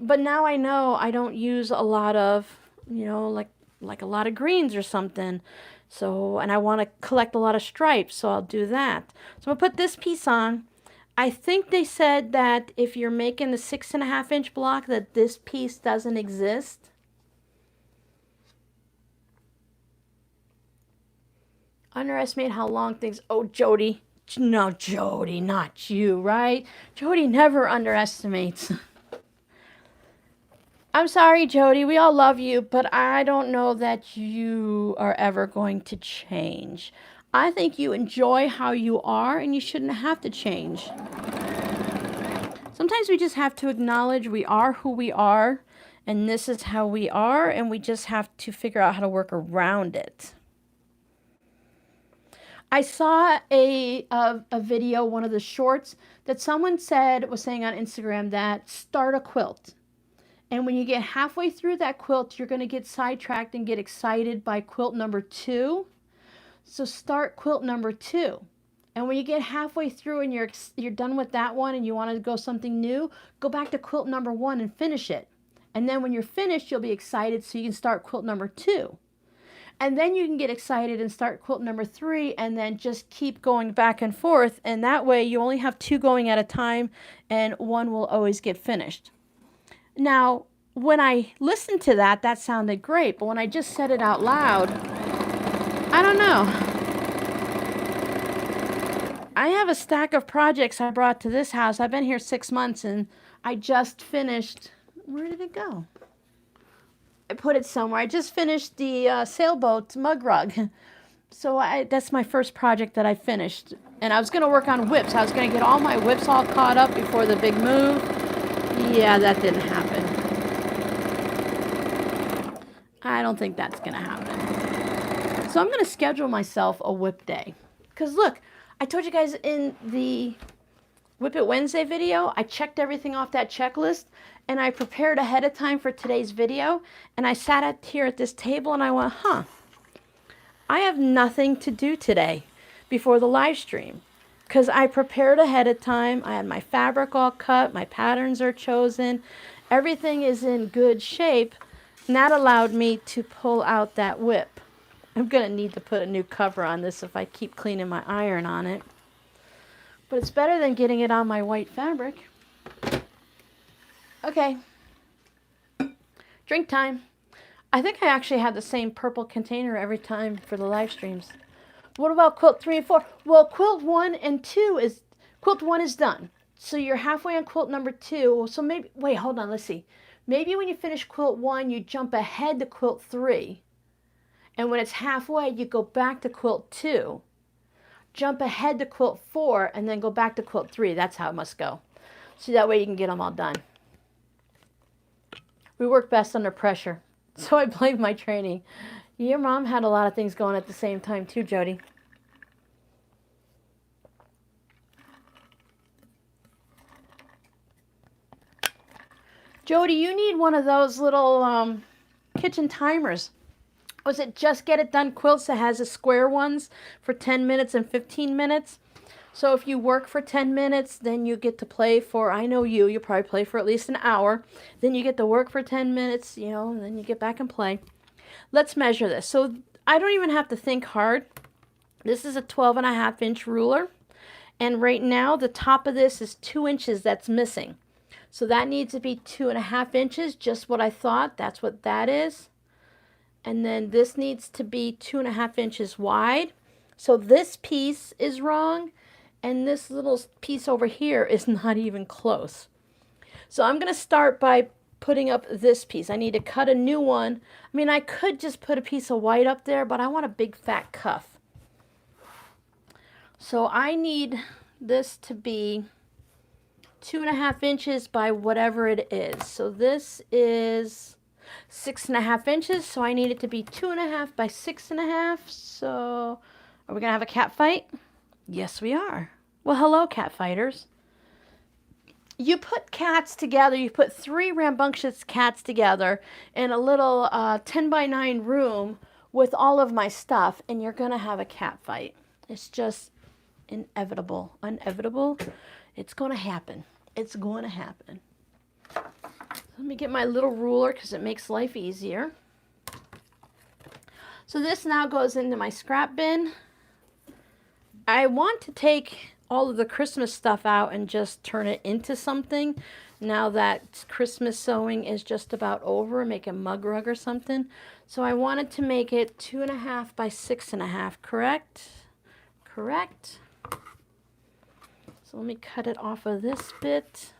But now I know I don't use a lot of, you know, like a lot of greens or something. So, and I want to collect a lot of stripes, so I'll do that. So I'm going to put this piece on. I think they said that if you're making a 6.5 inch block that this piece doesn't exist. Underestimate how long things, oh Jody, no Jody, not you, right? Jody never underestimates. I'm sorry, Jody, we all love you, but I don't know that you are ever going to change. I think you enjoy how you are and you shouldn't have to change. Sometimes we just have to acknowledge we are who we are, and this is how we are, and we just have to figure out how to work around it. I saw a video, one of the shorts, that someone was saying on Instagram that start a quilt. And when you get halfway through that quilt, you're going to get sidetracked and get excited by quilt number 2. So start quilt number 2. And when you get halfway through and you're done with that one and you want to go something new, go back to quilt number 1 and finish it. And then when you're finished, you'll be excited so you can start quilt number 2. And then you can get excited and start quilt number 3 and then just keep going back and forth. And that way you only have 2 going at a time and 1 will always get finished. Now, when I listened to that, that sounded great. But when I just said it out loud, I don't know. I have a stack of projects I brought to this house. I've been here 6 months and I just finished. Where did it go? I put it somewhere. I just finished the sailboat mug rug. So that's my first project that I finished. And I was going to work on whips. I was going to get all my whips all caught up before the big move. Yeah, that didn't happen. I don't think that's going to happen. So I'm going to schedule myself a whip day. Because look, I told you guys in the Whip It Wednesday video, I checked everything off that checklist and I prepared ahead of time for today's video. And I sat here at this table and I went, I have nothing to do today before the live stream. Because I prepared ahead of time. I had my fabric all cut. My patterns are chosen. Everything is in good shape. And that allowed me to pull out that whip. I'm going to need to put a new cover on this if I keep cleaning my iron on it. But it's better than getting it on my white fabric. Okay. Drink time. I think I actually have the same purple container every time for the live streams. What about quilt 3 and 4? Well, quilt 1 and 2 is, quilt 1 is done. So you're halfway on quilt number 2. So maybe, wait, hold on, let's see. Maybe when you finish quilt 1, you jump ahead to quilt 3. And when it's halfway, you go back to quilt 2. Jump ahead to quilt 4 and then go back to quilt 3. That's how it must go. So that way you can get them all done. We work best under pressure. So I blame my training. Your mom had a lot of things going at the same time too, Jody. Jody, you need one of those little kitchen timers. Was it Just Get It Done Quilts that has the square ones for 10 minutes and 15 minutes? So if you work for 10 minutes, then you get to play for, I know you'll probably play for at least an hour. Then you get to work for 10 minutes, and then you get back and play. Let's measure this. So I don't even have to think hard. This is a 12.5-inch ruler. And right now, the top of this is 2 inches that's missing. So that needs to be 2.5 inches, just what I thought. That's what that is. And then this needs to be 2.5 inches wide. So this piece is wrong. And this little piece over here is not even close. So I'm going to start by putting up this piece. I need to cut a new one. I mean, I could just put a piece of white up there, but I want a big fat cuff. So I need this to be 2.5 inches by whatever it is. So this is 6.5 inches. So I need it to be 2.5 by 6.5. So are we going to have a cat fight? Yes, we are. Well, hello, cat fighters. You put cats together, you put 3 rambunctious cats together in a little 10 by 9 room with all of my stuff, and you're going to have a cat fight. It's just inevitable. Inevitable. It's going to happen. It's going to happen. Let me get my little ruler because it makes life easier. So this now goes into my scrap bin. I want to take all of the Christmas stuff out and just turn it into something now that Christmas sewing is just about over, make a mug rug or something. So I wanted to make it 2.5 by 6.5, correct? Correct. So let me cut it off of this bit.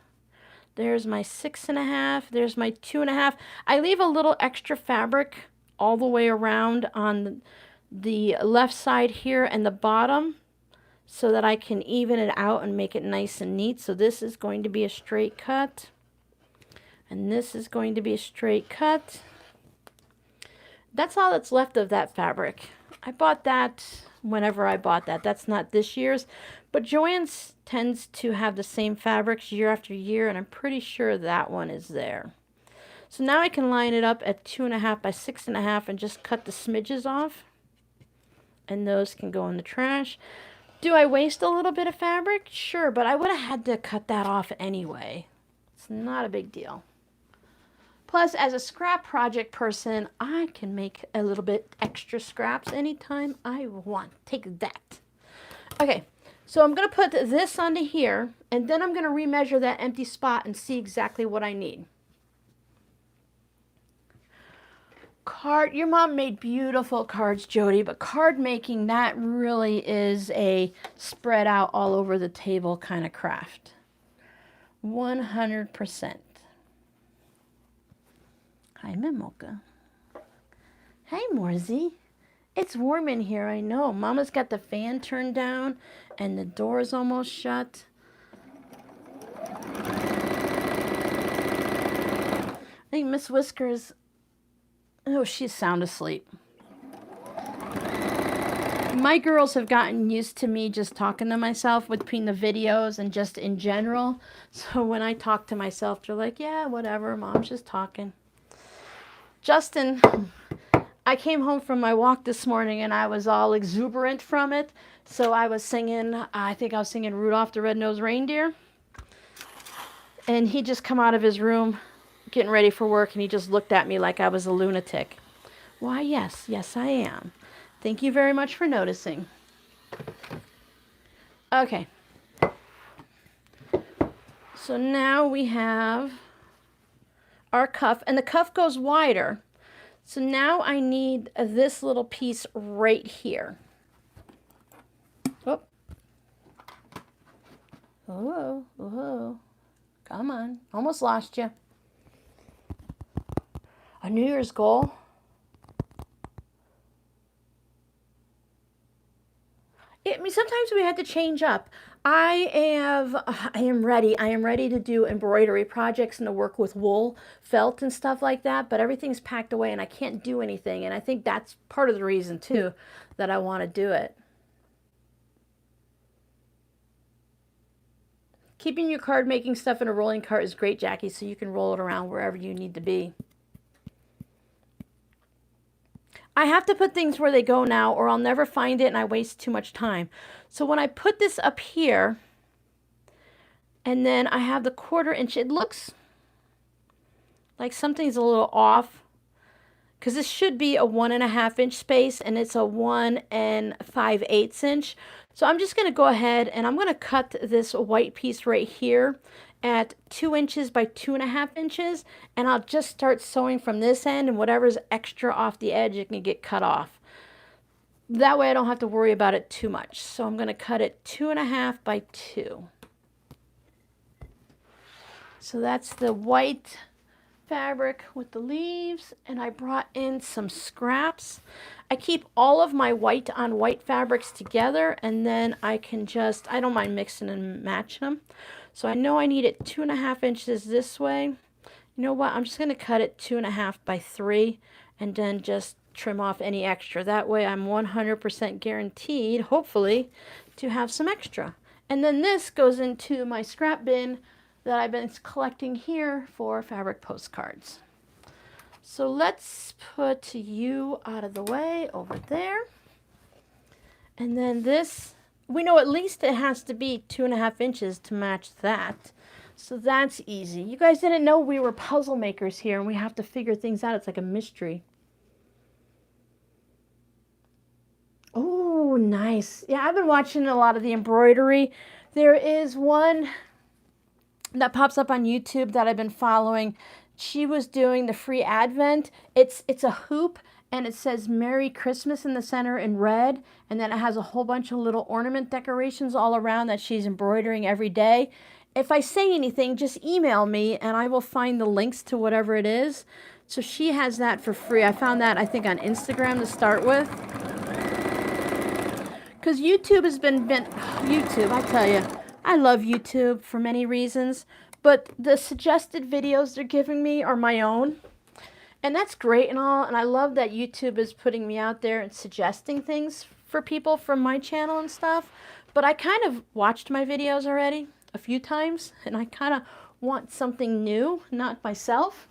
There's my 6.5, there's my 2.5. I leave a little extra fabric all the way around on the left side here and the bottom. so that I can even it out and make it nice and neat. So this is going to be a straight cut, and this is going to be a straight cut. That's all that's left of that fabric. I bought that whenever I bought that. That's not this year's, but Joann's tends to have the same fabrics year after year, and I'm pretty sure that one is there. So now I can line it up at 2.5 by 6.5 and just cut the smidges off, and those can go in the trash. Do I waste a little bit of fabric? Sure, but I would have had to cut that off anyway. It's not a big deal. Plus, as a scrap project person, I can make a little bit extra scraps anytime I want. Take that. Okay, so I'm going to put this onto here, and then I'm going to remeasure that empty spot and see exactly what I need. Card, your mom made beautiful cards, Jody, but card making, that really is a spread out all over the table kind of craft. 100%. Hi, Mimoka. Hey, Morzy. It's warm in here, I know. Mama's got the fan turned down and the door's almost shut. I think Miss Whiskers, oh, she's sound asleep. My girls have gotten used to me just talking to myself between the videos and just in general. So when I talk to myself, they're like, yeah, whatever, Mom's just talking. Justin, I came home from my walk this morning and I was all exuberant from it. So I was singing, I think I was singing Rudolph the Red-Nosed Reindeer. And he just come out of his room getting ready for work and he just looked at me like I was a lunatic. Why, yes, I am. Thank you very much for noticing. Okay. So now we have our cuff, and the cuff goes wider. So now I need this little piece right here. Oh, come on, almost lost you. A New Year's goal. I mean, sometimes we have to change up. I am ready. I am ready to do embroidery projects and to work with wool, felt and stuff like that, but everything's packed away and I can't do anything. And I think that's part of the reason too that I want to do it. Keeping your card making stuff in a rolling cart is great, Jackie, so you can roll it around wherever you need to be. I have to put things where they go now or I'll never find it and I waste too much time. So when I put this up here and then I have the 1/4 inch, it looks like something's a little off because this should be a 1.5 inch space and it's a 1 5/8 inch. So I'm just going to go ahead and I'm going to cut this white piece right here at 2 inches by 2.5 inches, and I'll just start sewing from this end, and whatever's extra off the edge, it can get cut off. That way I don't have to worry about it too much. So I'm going to cut it 2.5 by 2. So that's the white fabric with the leaves, and I brought in some scraps. I keep all of my white on white fabrics together, and then I can just, I don't mind mixing and matching them. So I know I need it 2.5 inches this way. You know what? I'm just going to cut it 2.5 by 3 and then just trim off any extra. That way I'm 100% guaranteed, hopefully, to have some extra. And then this goes into my scrap bin that I've been collecting here for fabric postcards. So let's put you out of the way over there. And then this, we know at least it has to be 2.5 inches to match that. So that's easy. You guys didn't know we were puzzle makers here and we have to figure things out. It's like a mystery. Oh, nice. Yeah, I've been watching a lot of the embroidery. There is one that pops up on YouTube that I've been following. She was doing the free advent. It's a hoop and it says Merry Christmas in the center in red, and then it has a whole bunch of little ornament decorations all around that she's embroidering every day. If I say anything, just email me and I will find the links to whatever it is. So she has that for free. I found that, I think, on Instagram to start with. Because YouTube has been YouTube, I tell you, I love YouTube for many reasons, but the suggested videos they're giving me are my own. And that's great and all, and I love that YouTube is putting me out there and suggesting things for people from my channel and stuff. But I kind of watched my videos already a few times, and I kind of want something new, not myself.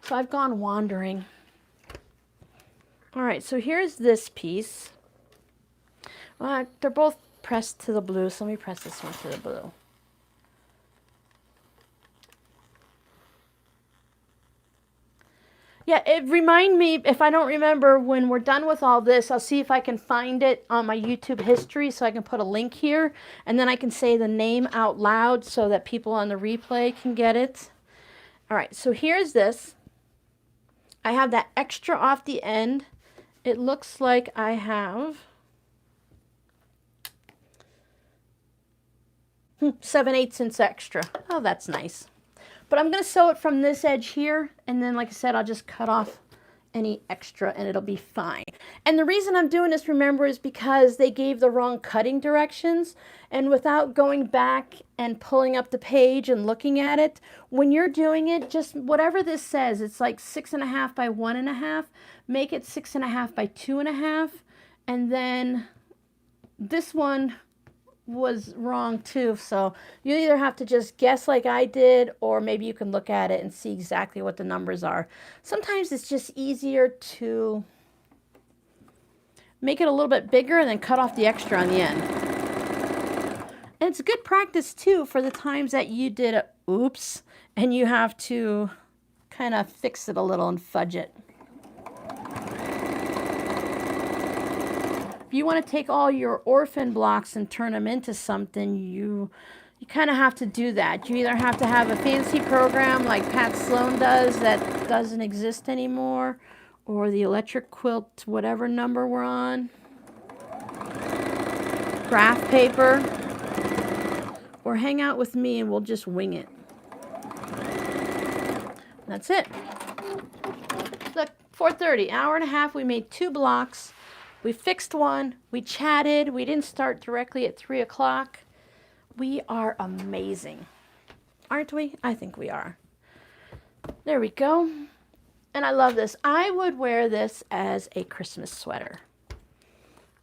So I've gone wandering. All right, so here's this piece. They're both pressed to the blue, so let me press this one to the blue. Yeah, it remind me, if I don't remember, when we're done with all this, I'll see if I can find it on my YouTube history so I can put a link here, and then I can say the name out loud so that people on the replay can get it. All right, so here's this. I have that extra off the end. It looks like I have 7/8 inch extra. Oh, that's nice. But I'm going to sew it from this edge here, and then, like I said, I'll just cut off any extra, and it'll be fine. And the reason I'm doing this, remember, is because they gave the wrong cutting directions, and without going back and pulling up the page and looking at it, when you're doing it, just whatever this says, it's like 6.5 by 1.5, make it 6.5 by 2.5, and then this one was wrong too, so you either have to just guess like I did, or maybe you can look at it and see exactly what the numbers are. Sometimes it's just easier to make it a little bit bigger and then cut off the extra on the end. And it's good practice too for the times that you did a oops and you have to kind of fix it a little and fudge it. If you want to take all your orphan blocks and turn them into something, you kind of have to do that. You either have to have a fancy program like Pat Sloan does that doesn't exist anymore, or the electric quilt, whatever number we're on, craft paper, or hang out with me and we'll just wing it. That's it. Look, 4:30, hour and a half, we made 2 blocks. We fixed one, we chatted, we didn't start directly at 3 o'clock. We are amazing, aren't we? I think we are. There we go. And I love this. I would wear this as a Christmas sweater.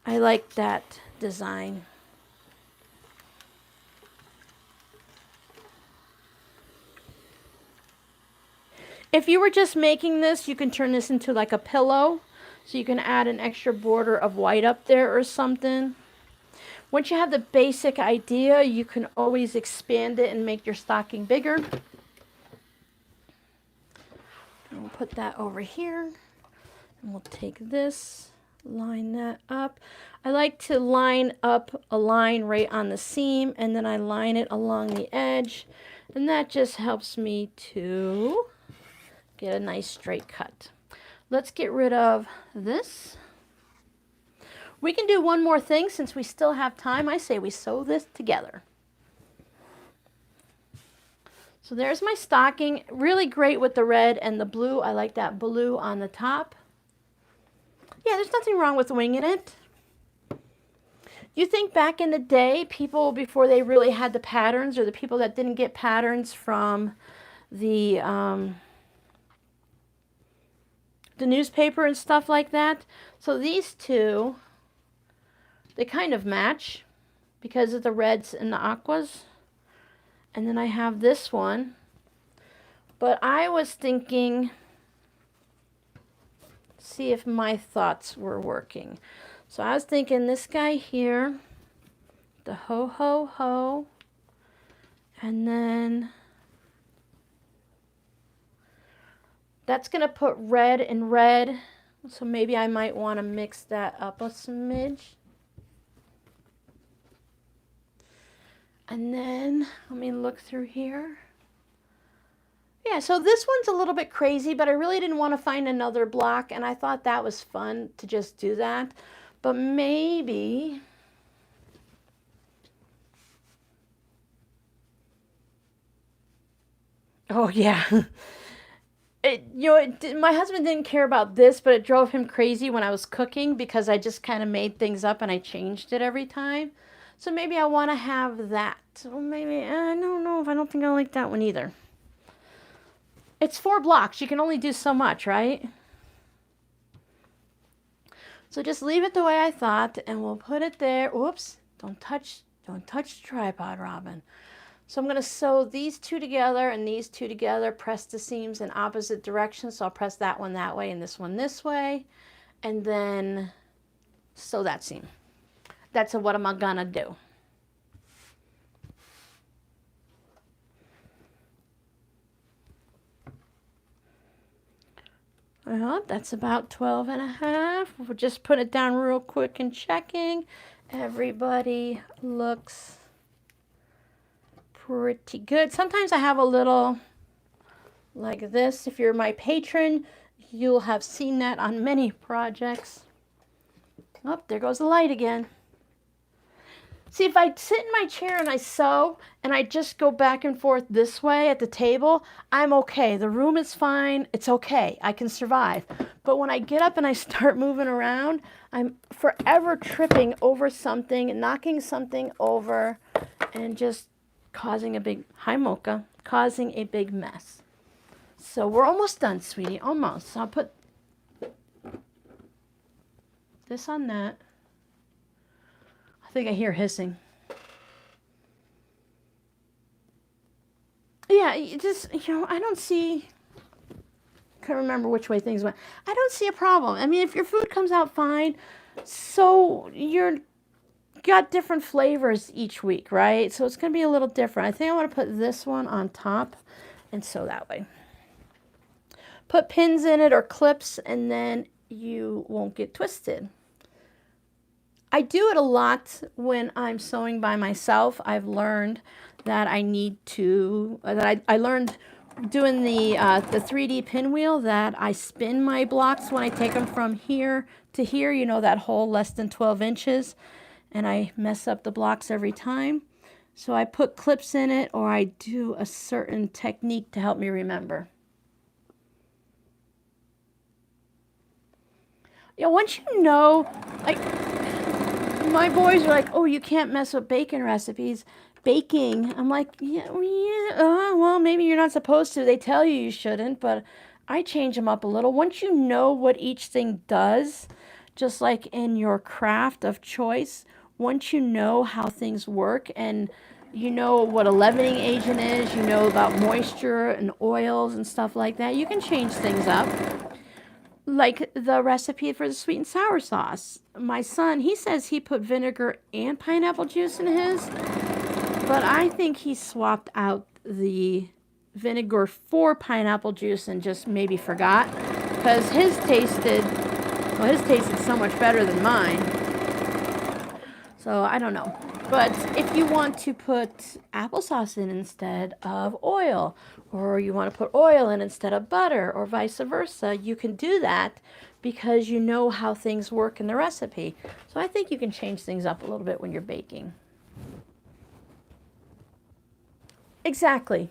I like that design. If you were just making this, you can turn this into like a pillow. So you can add an extra border of white up there or something. Once you have the basic idea, you can always expand it and make your stocking bigger. And we'll put that over here. And we'll take this, line that up. I like to line up a line right on the seam, and then I line it along the edge. And that just helps me to get a nice straight cut. Let's get rid of this. We can do one more thing since we still have time. I say we sew this together. So there's my stocking. Really great with the red and the blue. I like that blue on the top. Yeah, there's nothing wrong with winging it. You think back in the day, people before they really had the patterns, or the people that didn't get patterns from the newspaper and stuff like that. So these two, they kind of match because of the reds and the aquas. And then I have this one. But I was thinking, see if my thoughts were working. So I was thinking this guy here, the ho ho ho, and then that's going to put red and red, so maybe I might want to mix that up a smidge. And then, let me look through here. Yeah, so this one's a little bit crazy, but I really didn't want to find another block, and I thought that was fun to just do that. But maybe oh yeah. My husband didn't care about this, but it drove him crazy when I was cooking because I just kind of made things up and I changed it every time. So maybe I want to have that. So maybe, I don't know if I don't think I like that one either. It's 4 blocks. You can only do so much, right? So just leave it the way I thought and we'll put it there. Oops, don't touch the tripod, Robin. So I'm going to sew these 2 together and these 2 together, press the seams in opposite directions. So I'll press that one that way and this one this way, and then sew that seam. That's what I'm going to do. That's about 12 and a half. We'll just put it down real quick and checking. Everybody looks pretty good. Sometimes I have a little like this. If you're my patron, you'll have seen that on many projects. Oh, there goes the light again. See, if I sit in my chair and I sew and I just go back and forth this way at the table, I'm okay. The room is fine. It's okay. I can survive. But when I get up and I start moving around, I'm forever tripping over something, knocking something over, and just causing a big, hi Mocha, causing a big mess. So we're almost done, sweetie, almost. So I'll put this on that. I think I hear hissing. Yeah, I don't see, can't remember which way things went. I don't see a problem. I mean, if your food comes out fine, so you're got different flavors each week, right? So it's going to be a little different. I think I want to put this one on top and sew that way. Put pins in it or clips and then you won't get twisted. I do it a lot when I'm sewing by myself. I've learned that I need to, I learned doing the 3D pinwheel that I spin my blocks when I take them from here to here, that hole less than 12 inches, and I mess up the blocks every time. So I put clips in it or I do a certain technique to help me remember. Once you know, like, my boys are like, oh, you can't mess with bacon recipes. Baking. I'm like, well, maybe you're not supposed to. They tell you shouldn't, but I change them up a little. Once you know what each thing does, just like in your craft of choice, once you know how things work and you know what a leavening agent is, you know about moisture and oils and stuff like that, you can change things up. Like the recipe for the sweet and sour sauce. My son, he says he put vinegar and pineapple juice in his, but I think he swapped out the vinegar for pineapple juice and just maybe forgot, because his tasted so much better than mine. So I don't know. But if you want to put applesauce in instead of oil, or you want to put oil in instead of butter, or vice versa, you can do that because you know how things work in the recipe. So I think you can change things up a little bit when you're baking. Exactly.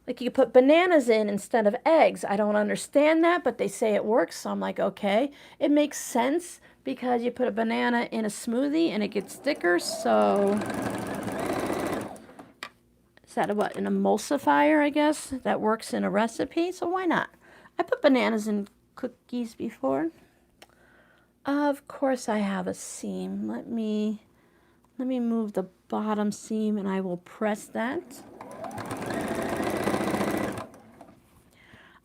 Like you put bananas in instead of eggs. I don't understand that, but they say it works, so I'm like, okay. It makes sense because you put a banana in a smoothie and it gets thicker, so is that what, an emulsifier, I guess, that works in a recipe, so why not? I put bananas in cookies before. Of course I have a seam. Let me move the bottom seam and I will press that.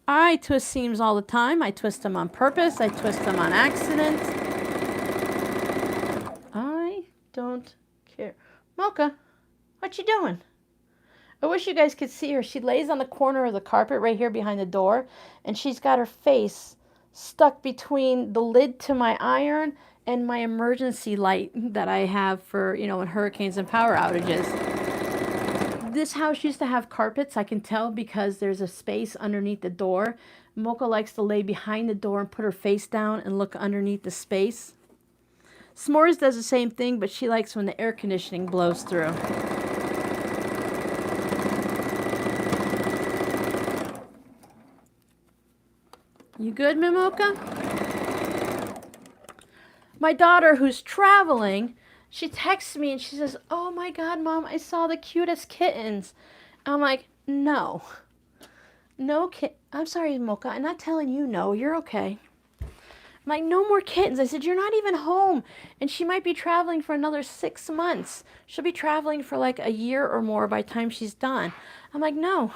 I twist seams all the time. I twist them on purpose. I twist them on accident. I don't care. Mocha, what you doing? I wish you guys could see her. She lays on the corner of the carpet right here behind the door, and she's got her face stuck between the lid to my iron and my emergency light that I have for, in hurricanes and power outages. This house used to have carpets, I can tell, because there's a space underneath the door. Mocha likes to lay behind the door and put her face down and look underneath the space. S'mores does the same thing, but she likes when the air conditioning blows through. You good, Mimoka? My daughter, who's traveling, she texts me and she says, "Oh my God, Mom, I saw the cutest kittens." I'm like, no. No I'm sorry, Mocha. I'm not telling you no. You're okay. I'm like, no more kittens. I said, you're not even home. And she might be traveling for another 6 months. She'll be traveling for like a year or more by the time she's done. I'm like, no.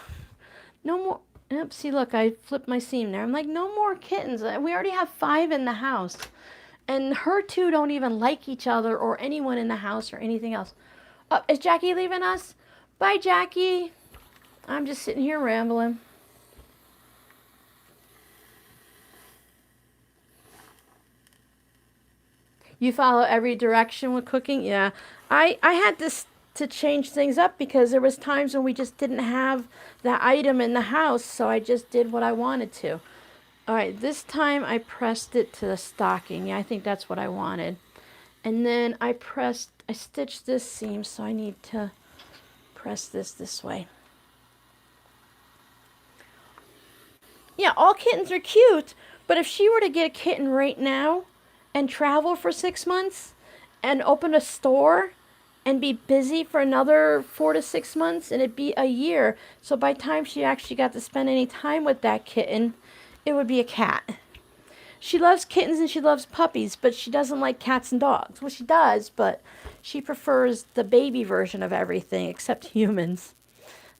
No more. Yep, see, look, I flipped my seam there. I'm like, no more kittens. We already have 5 in the house. And her two don't even like each other or anyone in the house or anything else. Oh, is Jackie leaving us? Bye, Jackie. I'm just sitting here rambling. You follow every direction with cooking? Yeah. I had this to change things up because there was times when we just didn't have that item in the house, so I just did what I wanted to. All right, this time I pressed it to the stocking. Yeah, I think that's what I wanted. And then I stitched this seam, so I need to press this way. Yeah, all kittens are cute, but if she were to get a kitten right now and travel for 6 months and open a store and be busy for another 4 to 6 months, and it'd be a year. So by the time she actually got to spend any time with that kitten, it would be a cat. She loves kittens and she loves puppies, but she doesn't like cats and dogs. Well, she does, but she prefers the baby version of everything except humans.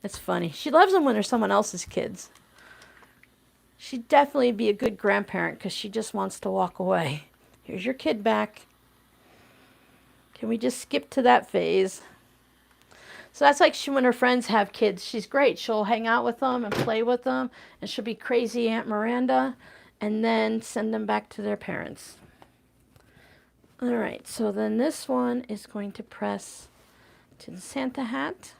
It's funny. She loves them when they're someone else's kids. She'd definitely be a good grandparent because she just wants to walk away. Here's your kid back. Can we just skip to that phase? So that's like when her friends have kids. She's great. She'll hang out with them and play with them, and she'll be crazy Aunt Miranda, and then send them back to their parents. All right, so then this one is going to press to the Santa hat.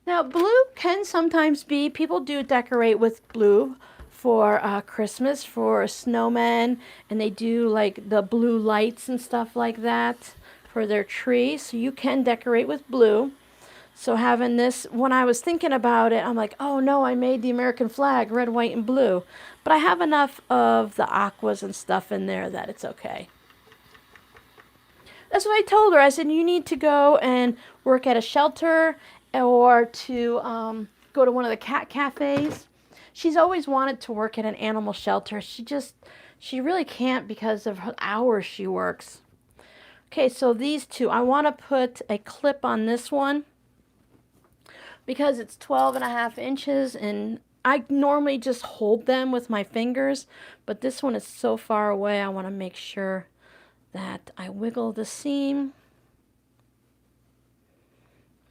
Now, blue can sometimes be, people do decorate with blue for Christmas, for snowmen, and they do like the blue lights and stuff like that for their tree. So you can decorate with blue. So having this, when I was thinking about it, I'm like, oh no, I made the American flag red, white, and blue. But I have enough of the aquas and stuff in there that it's okay. That's what I told her. I said, you need to go and work at a shelter or to go to one of the cat cafes. She's always wanted to work at an animal shelter. She really can't because of her hours she works. Okay, so these two, I want to put a clip on this one because it's 12.5 inches, and I normally just hold them with my fingers, but this one is so far away, I want to make sure that I wiggle the seam.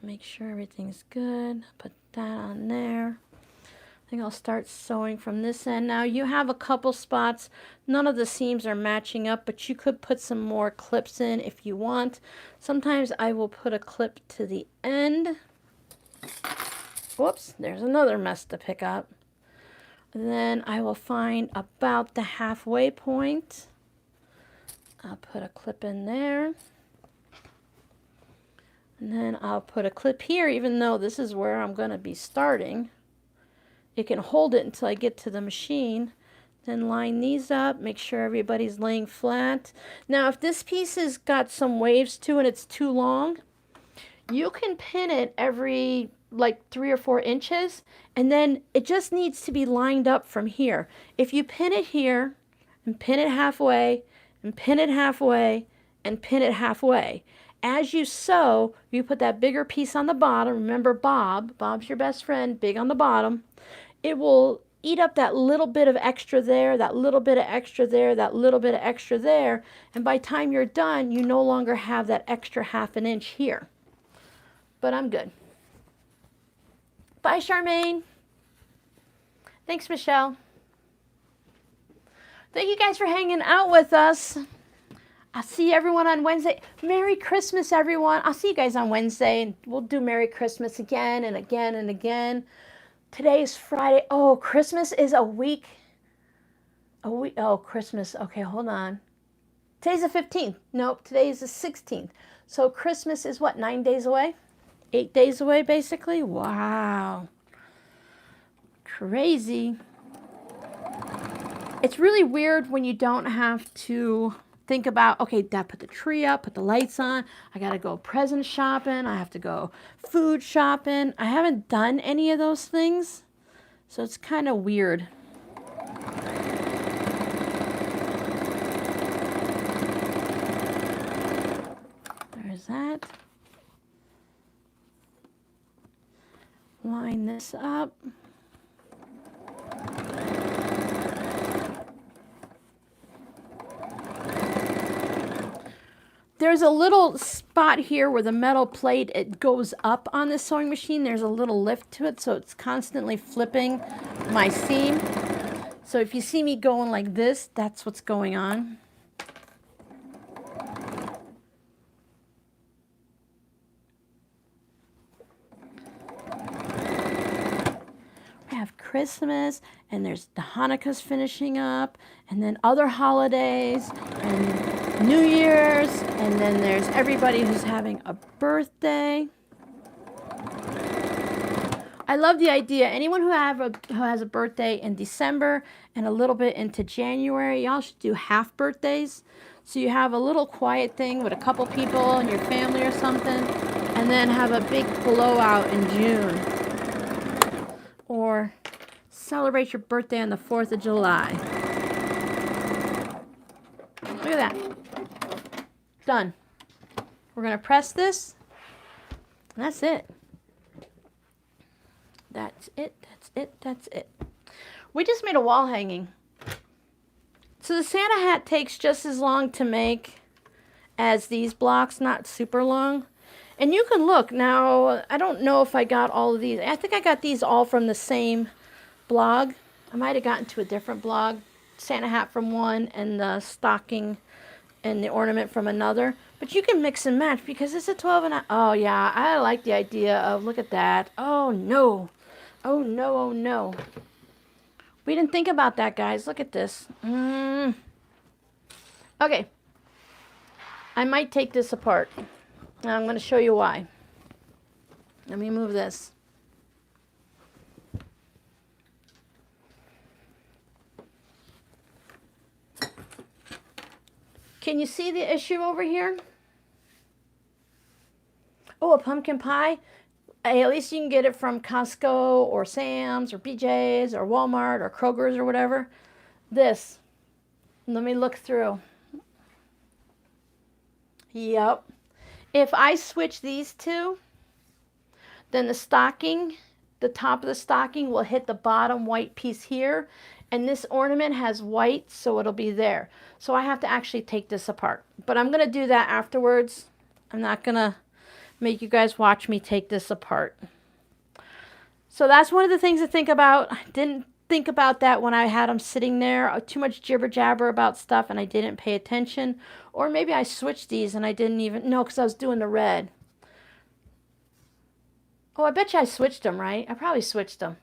Make sure everything's good. Put that on there. I think I'll start sewing from this end. Now you have a couple spots. None of the seams are matching up, but you could put some more clips in if you want. Sometimes I will put a clip to the end. Whoops, there's another mess to pick up. And then I will find about the halfway point. I'll put a clip in there. And then I'll put a clip here, even though this is where I'm going to be starting. It can hold it until I get to the machine. Then line these up, make sure everybody's laying flat. Now, if this piece has got some waves to it and it's too long, you can pin it every like 3 or 4 inches, and then it just needs to be lined up from here. If you pin it here, and pin it halfway, and pin it halfway, and pin it halfway, as you sew, you put that bigger piece on the bottom. Remember Bob's your best friend, big on the bottom. It will eat up that little bit of extra there, that little bit of extra there, that little bit of extra there, and by the time you're done, you no longer have that extra 1/2 inch here. But I'm good. Bye, Charmaine. Thanks, Michelle. Thank you guys for hanging out with us. I'll see everyone on Wednesday. Merry Christmas, everyone. I'll see you guys on Wednesday, and we'll do Merry Christmas again and again and again. Today is Friday. Oh, Christmas is a week. Oh, Christmas. Okay, hold on. Today's the 15th. Nope, today is the 16th. So Christmas is what, 9 days away? 8 days away, basically? Wow. crazy. It's really weird when you don't have to think about, okay, Dad put the tree up, put the lights on. I got to go present shopping. I have to go food shopping. I haven't done any of those things. So it's kind of weird. There's that. Line this up. There's a little spot here where the metal plate, it goes up on this sewing machine. There's a little lift to it, so it's constantly flipping my seam. So if you see me going like this, that's what's going on. We have Christmas, and there's the Hanukkah's finishing up, and then other holidays, and New Year's, and then there's everybody who's having a birthday. I love the idea. Anyone who has a birthday in December and a little bit into January, y'all should do half birthdays. So you have a little quiet thing with a couple people and your family or something, and then have a big blowout in June. Or celebrate your birthday on the 4th of July. Look at that. Done. We're going to press this, and that's it. That's it, that's it, that's it. We just made a wall hanging. So the Santa hat takes just as long to make as these blocks, not super long. And you can look. Now, I don't know if I got all of these. I think I got these all from the same blog. I might have gotten to a different blog. Santa hat from one and the stocking and the ornament from another. But you can mix and match because it's a 12 and a... Oh, yeah. I like the idea of... Look at that. Oh, no. Oh, no. Oh, no. We didn't think about that, guys. Look at this. Okay. I might take this apart. Now I'm going to show you why. Let me move this. Can you see the issue over here? Oh, a pumpkin pie. Hey, at least you can get it from Costco or Sam's or BJ's or Walmart or Kroger's or whatever. This. Let me look through. Yep. If I switch these two, then the stocking, the top of the stocking will hit the bottom white piece here. And this ornament has white, so it'll be there. So I have to actually take this apart. But I'm going to do that afterwards. I'm not going to make you guys watch me take this apart. So that's one of the things to think about. I didn't think about that when I had them sitting there. Too much jibber jabber about stuff and I didn't pay attention. Or maybe I switched these and I didn't even know because I was doing the red. Oh, I bet you I switched them, right? I probably switched them.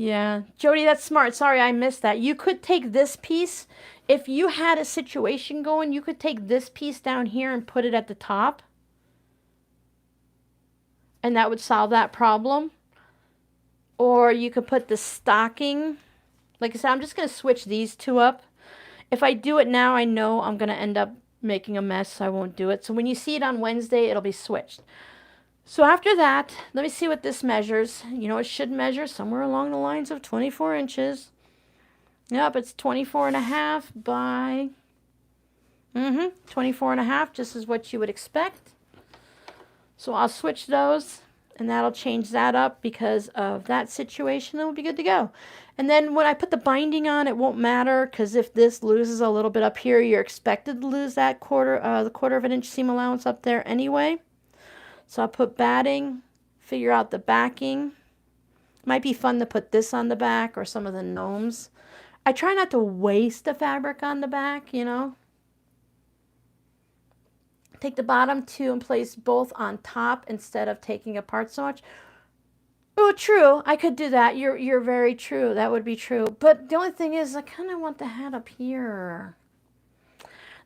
Yeah, Jody, that's smart. Sorry, I missed that. You could take this piece. If you had a situation going, you could take this piece down here and put it at the top. And that would solve that problem. Or you could put the stocking. Like I said, I'm just going to switch these two up. If I do it now, I know I'm going to end up making a mess, so I won't do it. So when you see it on Wednesday, it'll be switched. So after that, let me see what this measures. You know, it should measure somewhere along the lines of 24 inches. Yep, it's 24 and a half by 24 and a half, just as what you would expect. So I'll switch those, and that'll change that up because of that situation. It'll be good to go. And then when I put the binding on, it won't matter because if this loses a little bit up here, you're expected to lose that the quarter of an inch seam allowance up there anyway. So I'll put batting, figure out the backing. Might be fun to put this on the back or some of the gnomes. I try not to waste the fabric on the back, you know. Take the bottom two and place both on top instead of taking apart so much. Oh, true. I could do that. You're very true. That would be true. But the only thing is I kind of want the hat up here.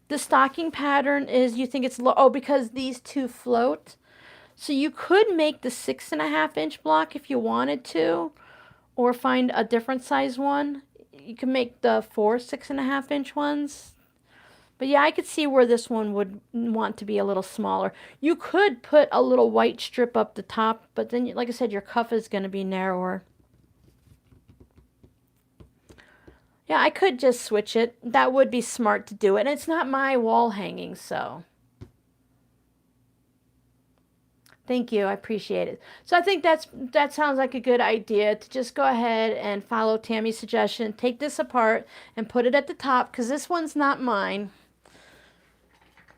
The stocking pattern is, you think it's low. Oh, because these two float. So you could make the 6.5-inch block if you wanted to, or find a different size one. You can make the 4 6.5-inch ones. But yeah, I could see where this one would want to be a little smaller. You could put a little white strip up the top, but then, like I said, your cuff is going to be narrower. Yeah, I could just switch it. That would be smart to do it. And it's not my wall hanging, so. Thank you. I appreciate it. So I think that sounds like a good idea to just go ahead and follow Tammy's suggestion. Take this apart and put it at the top because this one's not mine.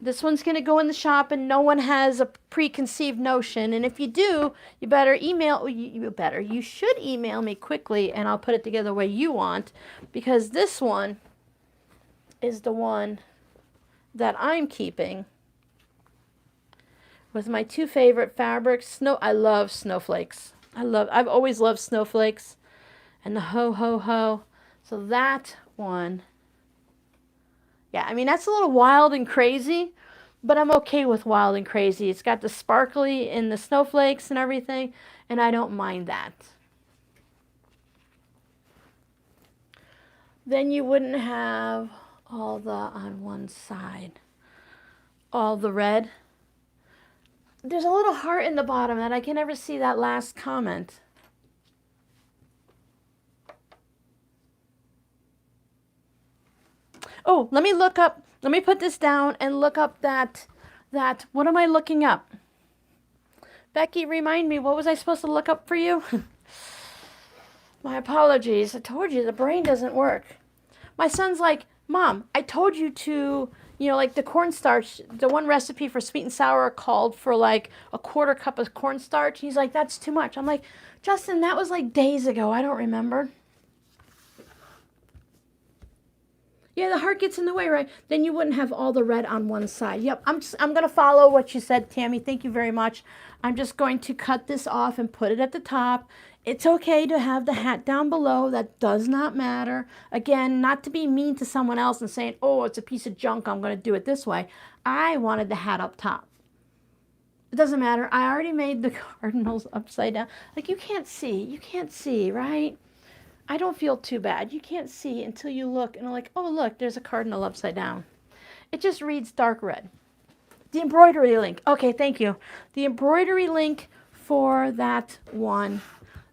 This one's going to go in the shop and no one has a preconceived notion. And if you do, you better email, you should email me quickly and I'll put it together the way you want, because this one is the one that I'm keeping with my two favorite fabrics. I love snowflakes. I've always loved snowflakes and the ho ho ho. So that one, yeah, I mean, that's a little wild and crazy, but I'm okay with wild and crazy. It's got the sparkly in the snowflakes and everything, and I don't mind that. Then you wouldn't have all the, on one side, all the red. There's a little heart in the bottom that I can never see that last comment. Oh, let me put this down and look up that, what am I looking up? Becky, remind me, what was I supposed to look up for you? My apologies. I told you the brain doesn't work. My son's like, Mom, I told you to, like the cornstarch, the one recipe for sweet and sour called for like a 1/4 cup of cornstarch. He's like, that's too much. I'm like, Justin, that was like days ago. I don't remember. Yeah, the heart gets in the way, right? Then you wouldn't have all the red on one side. Yep, I'm going to follow what you said, Tammy. Thank you very much. I'm just going to cut this off and put it at the top. It's okay to have the hat down below. That does not matter. Again, not to be mean to someone else and saying, oh, it's a piece of junk, I'm going to do it this way. I wanted the hat up top. It doesn't matter. I already made the cardinals upside down. Like, you can't see, right? I don't feel too bad. You can't see until you look and like, oh, look, there's a cardinal upside down. It just reads dark red. The embroidery link. Okay, thank you. The embroidery link for that one.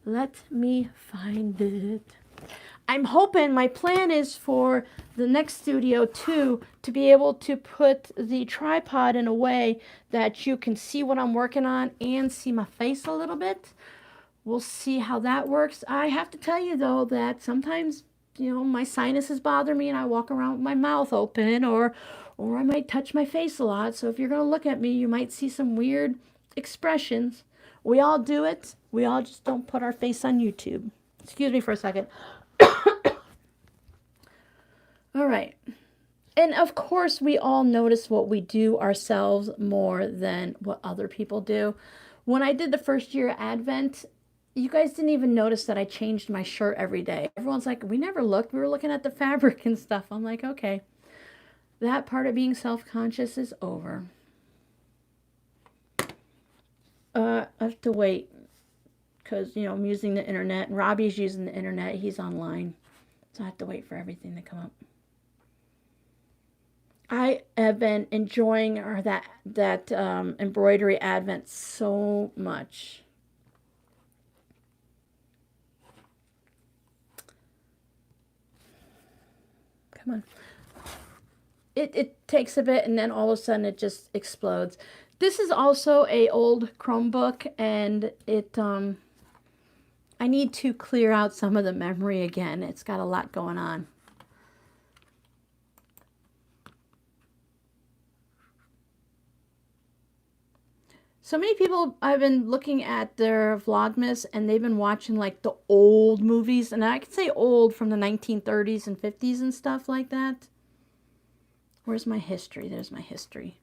Let me find it. I'm hoping, my plan is for the next studio too, to be able to put the tripod in a way that you can see what I'm working on and see my face a little bit. We'll see how that works. I have to tell you, though, that sometimes, my sinuses bother me and I walk around with my mouth open, or I might touch my face a lot. So if you're going to look at me, you might see some weird expressions. We all do it. We all just don't put our face on YouTube. Excuse me for a second. All right. And of course, we all notice what we do ourselves more than what other people do. When I did the first year Advent, you guys didn't even notice that I changed my shirt every day. Everyone's like, we never looked. We were looking at the fabric and stuff. I'm like, okay, that part of being self-conscious is over. I have to wait because, I'm using the internet. And Robbie's using the internet. He's online. So I have to wait for everything to come up. I have been enjoying that embroidery Advent so much. Come on. It takes a bit and then all of a sudden it just explodes. This is also a old Chromebook, and I need to clear out some of the memory again. It's got a lot going on. So many people, I've been looking at their Vlogmas and they've been watching like the old movies, and I can say old from the 1930s and 50s and stuff like that. Where's my history? There's my history.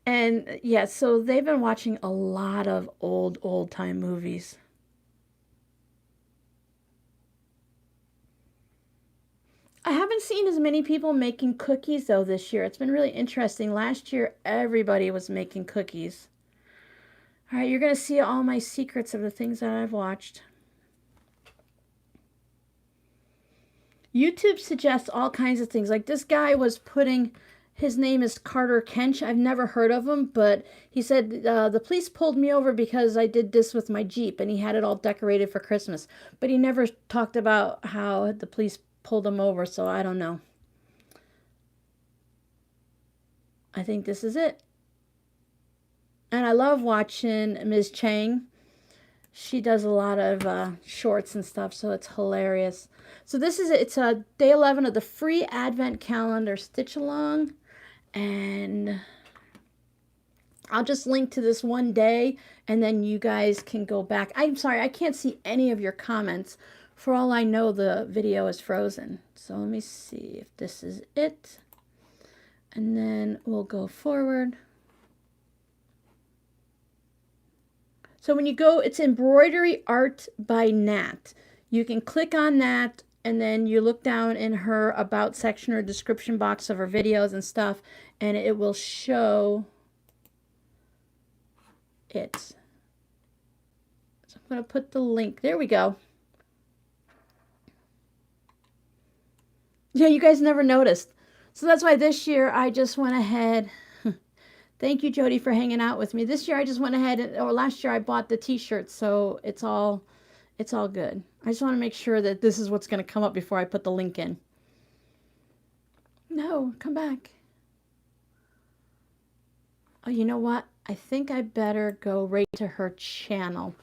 And yeah, so they've been watching a lot of old time movies. I haven't seen as many people making cookies though this year. It's been really interesting. Last year, everybody was making cookies. All right, you're going to see all my secrets of the things that I've watched. YouTube suggests all kinds of things. Like this guy was putting, his name is Carter Kench. I've never heard of him, but he said, the police pulled me over because I did this with my Jeep, and he had it all decorated for Christmas. But he never talked about how the police pulled him over, so I don't know. I think this is it. And I love watching Ms. Chang. She does a lot of shorts and stuff, so it's hilarious. So this is it. It's day 11 of the free Advent calendar stitch along. And I'll just link to this one day, and then you guys can go back. I'm sorry, I can't see any of your comments. For all I know, the video is frozen. So let me see if this is it. And then we'll go forward. So when you go, it's Embroidery Art by Nat. You can click on that, and then you look down in her About section or description box of her videos and stuff, and it will show it. So I'm going to put the link. There we go. Yeah, you guys never noticed. So that's why this year I just went ahead. Thank you, Jody, for hanging out with me. This year I just went ahead, or last year I bought the t-shirts, so it's all good. I just want to make sure that this is what's going to come up before I put the link in. No, come back. Oh, you know what? I think I better go right to her channel,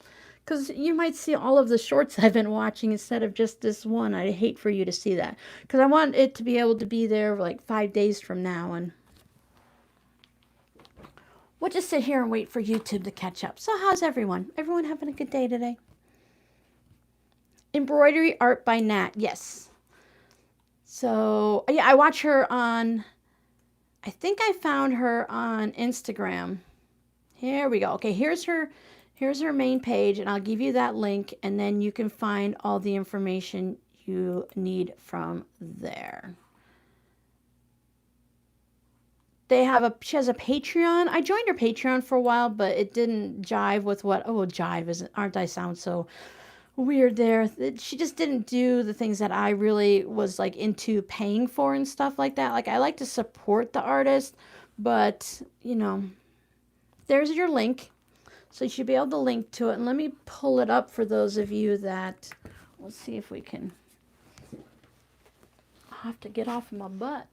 because you might see all of the shorts I've been watching instead of just this one. I'd hate for you to see that, because I want it to be able to be there like 5 days from now, and we'll just sit here and wait for YouTube to catch up. So how's everyone? Everyone having a good day today? Embroidery Art by Nat. Yes. So, yeah, I watch her on, I think I found her on Instagram. Here we go. Okay, here's her main page, and I'll give you that link, and then you can find all the information you need from there. She has a Patreon. I joined her Patreon for a while, but it didn't jive with aren't I sound so weird there. She just didn't do the things that I really was like into paying for and stuff like that. Like I like to support the artist, but you know, there's your link. So you should be able to link to it. And let me pull it up for those of you that, we'll see if we can. I'll have to get off of my butt.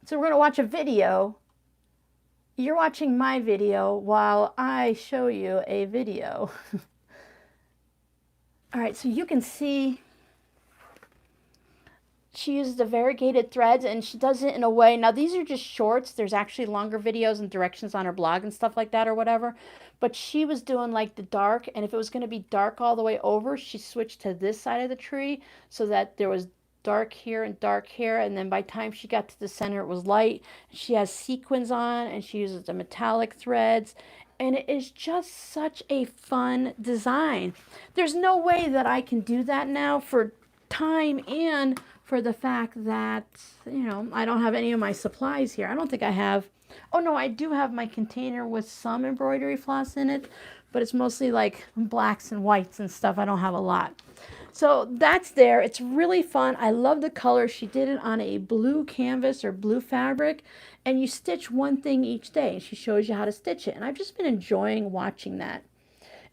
So we're going to watch a video. You're watching my video while I show you a video. All right, so you can see she uses the variegated threads, and she does it in a way. Now, these are just shorts. There's actually longer videos and directions on her blog and stuff like that or whatever. But she was doing like the dark, and if it was going to be dark all the way over, she switched to this side of the tree so that there was dark here, and then by the time she got to the center, it was light. She has sequins on, and she uses the metallic threads, and it is just such a fun design. There's no way that I can do that now for time and for the fact that, you know, I don't have any of my supplies here. I don't think I have. Oh no, I do have my container with some embroidery floss in it, but it's mostly like blacks and whites and stuff. I don't have a lot. So that's there. It's really fun. I love the color. She did it on a blue canvas or blue fabric, and you stitch one thing each day. She shows you how to stitch it, and I've just been enjoying watching that.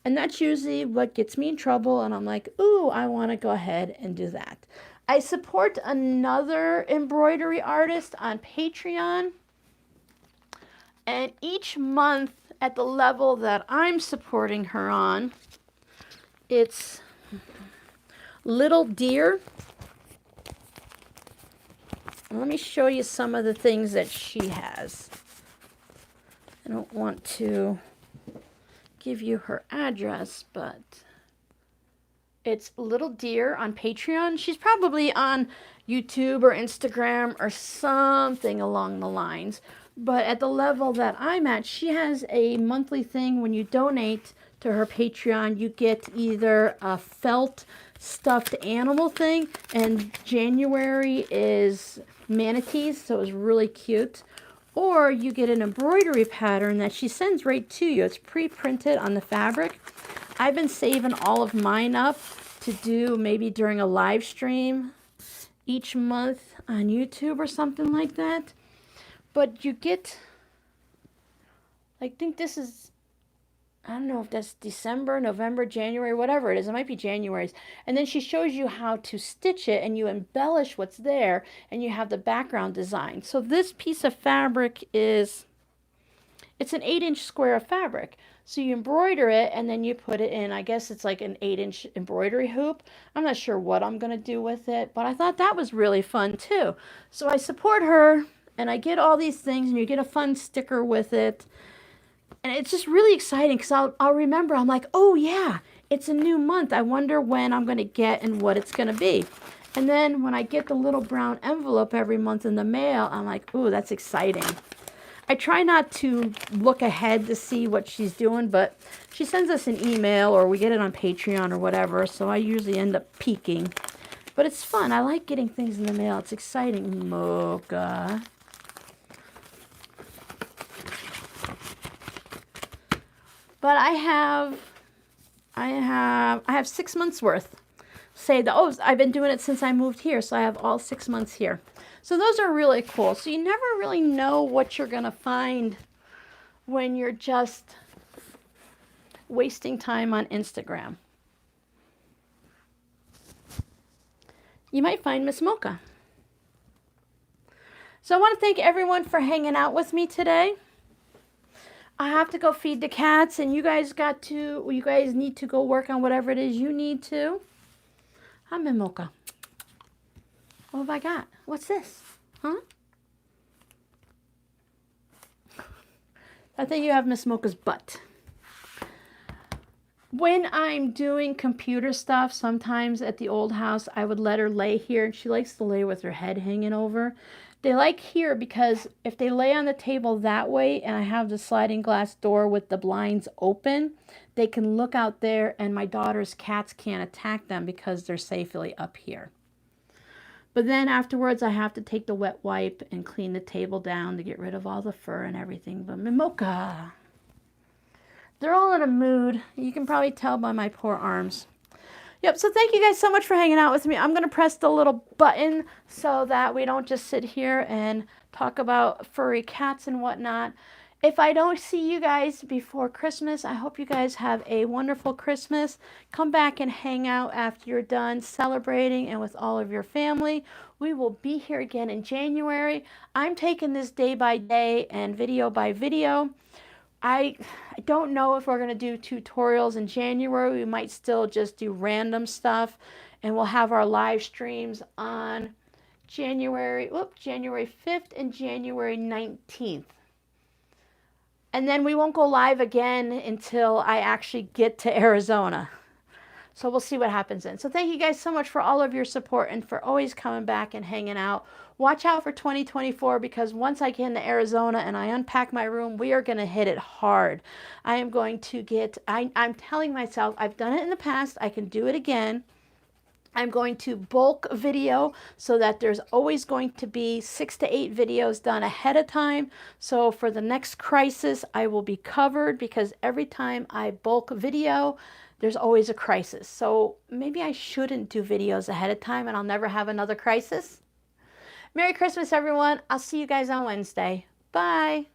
And that's usually what gets me in trouble, and I'm like, ooh, I want to go ahead and do that. I support another embroidery artist on Patreon, and each month at the level that I'm supporting her on, it's Little Deer. Let me show you some of the things that she has. I don't want to give you her address, but it's Little Deer on Patreon. She's probably on YouTube or Instagram or something along the lines. But at the level that I'm at, she has a monthly thing. When you donate to her Patreon, you get either a felt stuffed animal thing, and January is manatees, so it's really cute. Or you get an embroidery pattern that she sends right to you. It's pre-printed on the fabric. I've been saving all of mine up to do maybe during a live stream each month on YouTube or something like that. But you get, I think this is, I don't know if that's December, November, January, whatever it is. It might be January's. And then she shows you how to stitch it, and you embellish what's there, and you have the background design. So this piece of fabric is, it's an 8-inch square of fabric. So you embroider it, and then you put it in, I guess it's like an 8-inch embroidery hoop. I'm not sure what I'm going to do with it, but I thought that was really fun too. So I support her, and I get all these things, and you get a fun sticker with it. And it's just really exciting because I'll remember, I'm like, oh yeah, it's a new month. I wonder when I'm going to get and what it's going to be. And then when I get the little brown envelope every month in the mail, I'm like, ooh, that's exciting. I try not to look ahead to see what she's doing, but she sends us an email or we get it on Patreon or whatever, so I usually end up peeking. But it's fun. I like getting things in the mail. It's exciting. Mocha. But I have 6 months worth. Say that, oh, I've been doing it since I moved here, so I have all 6 months here. So those are really cool. So you never really know what you're going to find when you're just wasting time on Instagram. You might find Miss Mocha. So I want to thank everyone for hanging out with me today. I have to go feed the cats, and you guys need to go work on whatever it is you need to. I'm in Mocha. What have I got? What's this? Huh? I think you have Miss Mocha's butt. When I'm doing computer stuff, sometimes at the old house, I would let her lay here, and she likes to lay with her head hanging over. They like here because if they lay on the table that way, and I have the sliding glass door with the blinds open, they can look out there, and my daughter's cats can't attack them because they're safely up here. But then afterwards, I have to take the wet wipe and clean the table down to get rid of all the fur and everything. But Mocha, they're all in a mood. You can probably tell by my poor arms. Yep, so thank you guys so much for hanging out with me. I'm going to press the little button so that we don't just sit here and talk about furry cats and whatnot. If I don't see you guys before Christmas, I hope you guys have a wonderful Christmas. Come back and hang out after you're done celebrating and with all of your family. We will be here again in January. I'm taking this day by day and video by video. I don't know if we're going to do tutorials in January. We might still just do random stuff, and we'll have our live streams on January 5th and January 19th. And then we won't go live again until I actually get to Arizona. So we'll see what happens then. So thank you guys so much for all of your support and for always coming back and hanging out. Watch out for 2024 because once I get into Arizona and I unpack my room, we are going to hit it hard. I am going to get, I'm telling myself, I've done it in the past, I can do it again. I'm going to bulk video so that there's always going to be 6 to 8 videos done ahead of time. So for the next crisis, I will be covered because every time I bulk video, there's always a crisis. So maybe I shouldn't do videos ahead of time and I'll never have another crisis. Merry Christmas, everyone. I'll see you guys on Wednesday. Bye.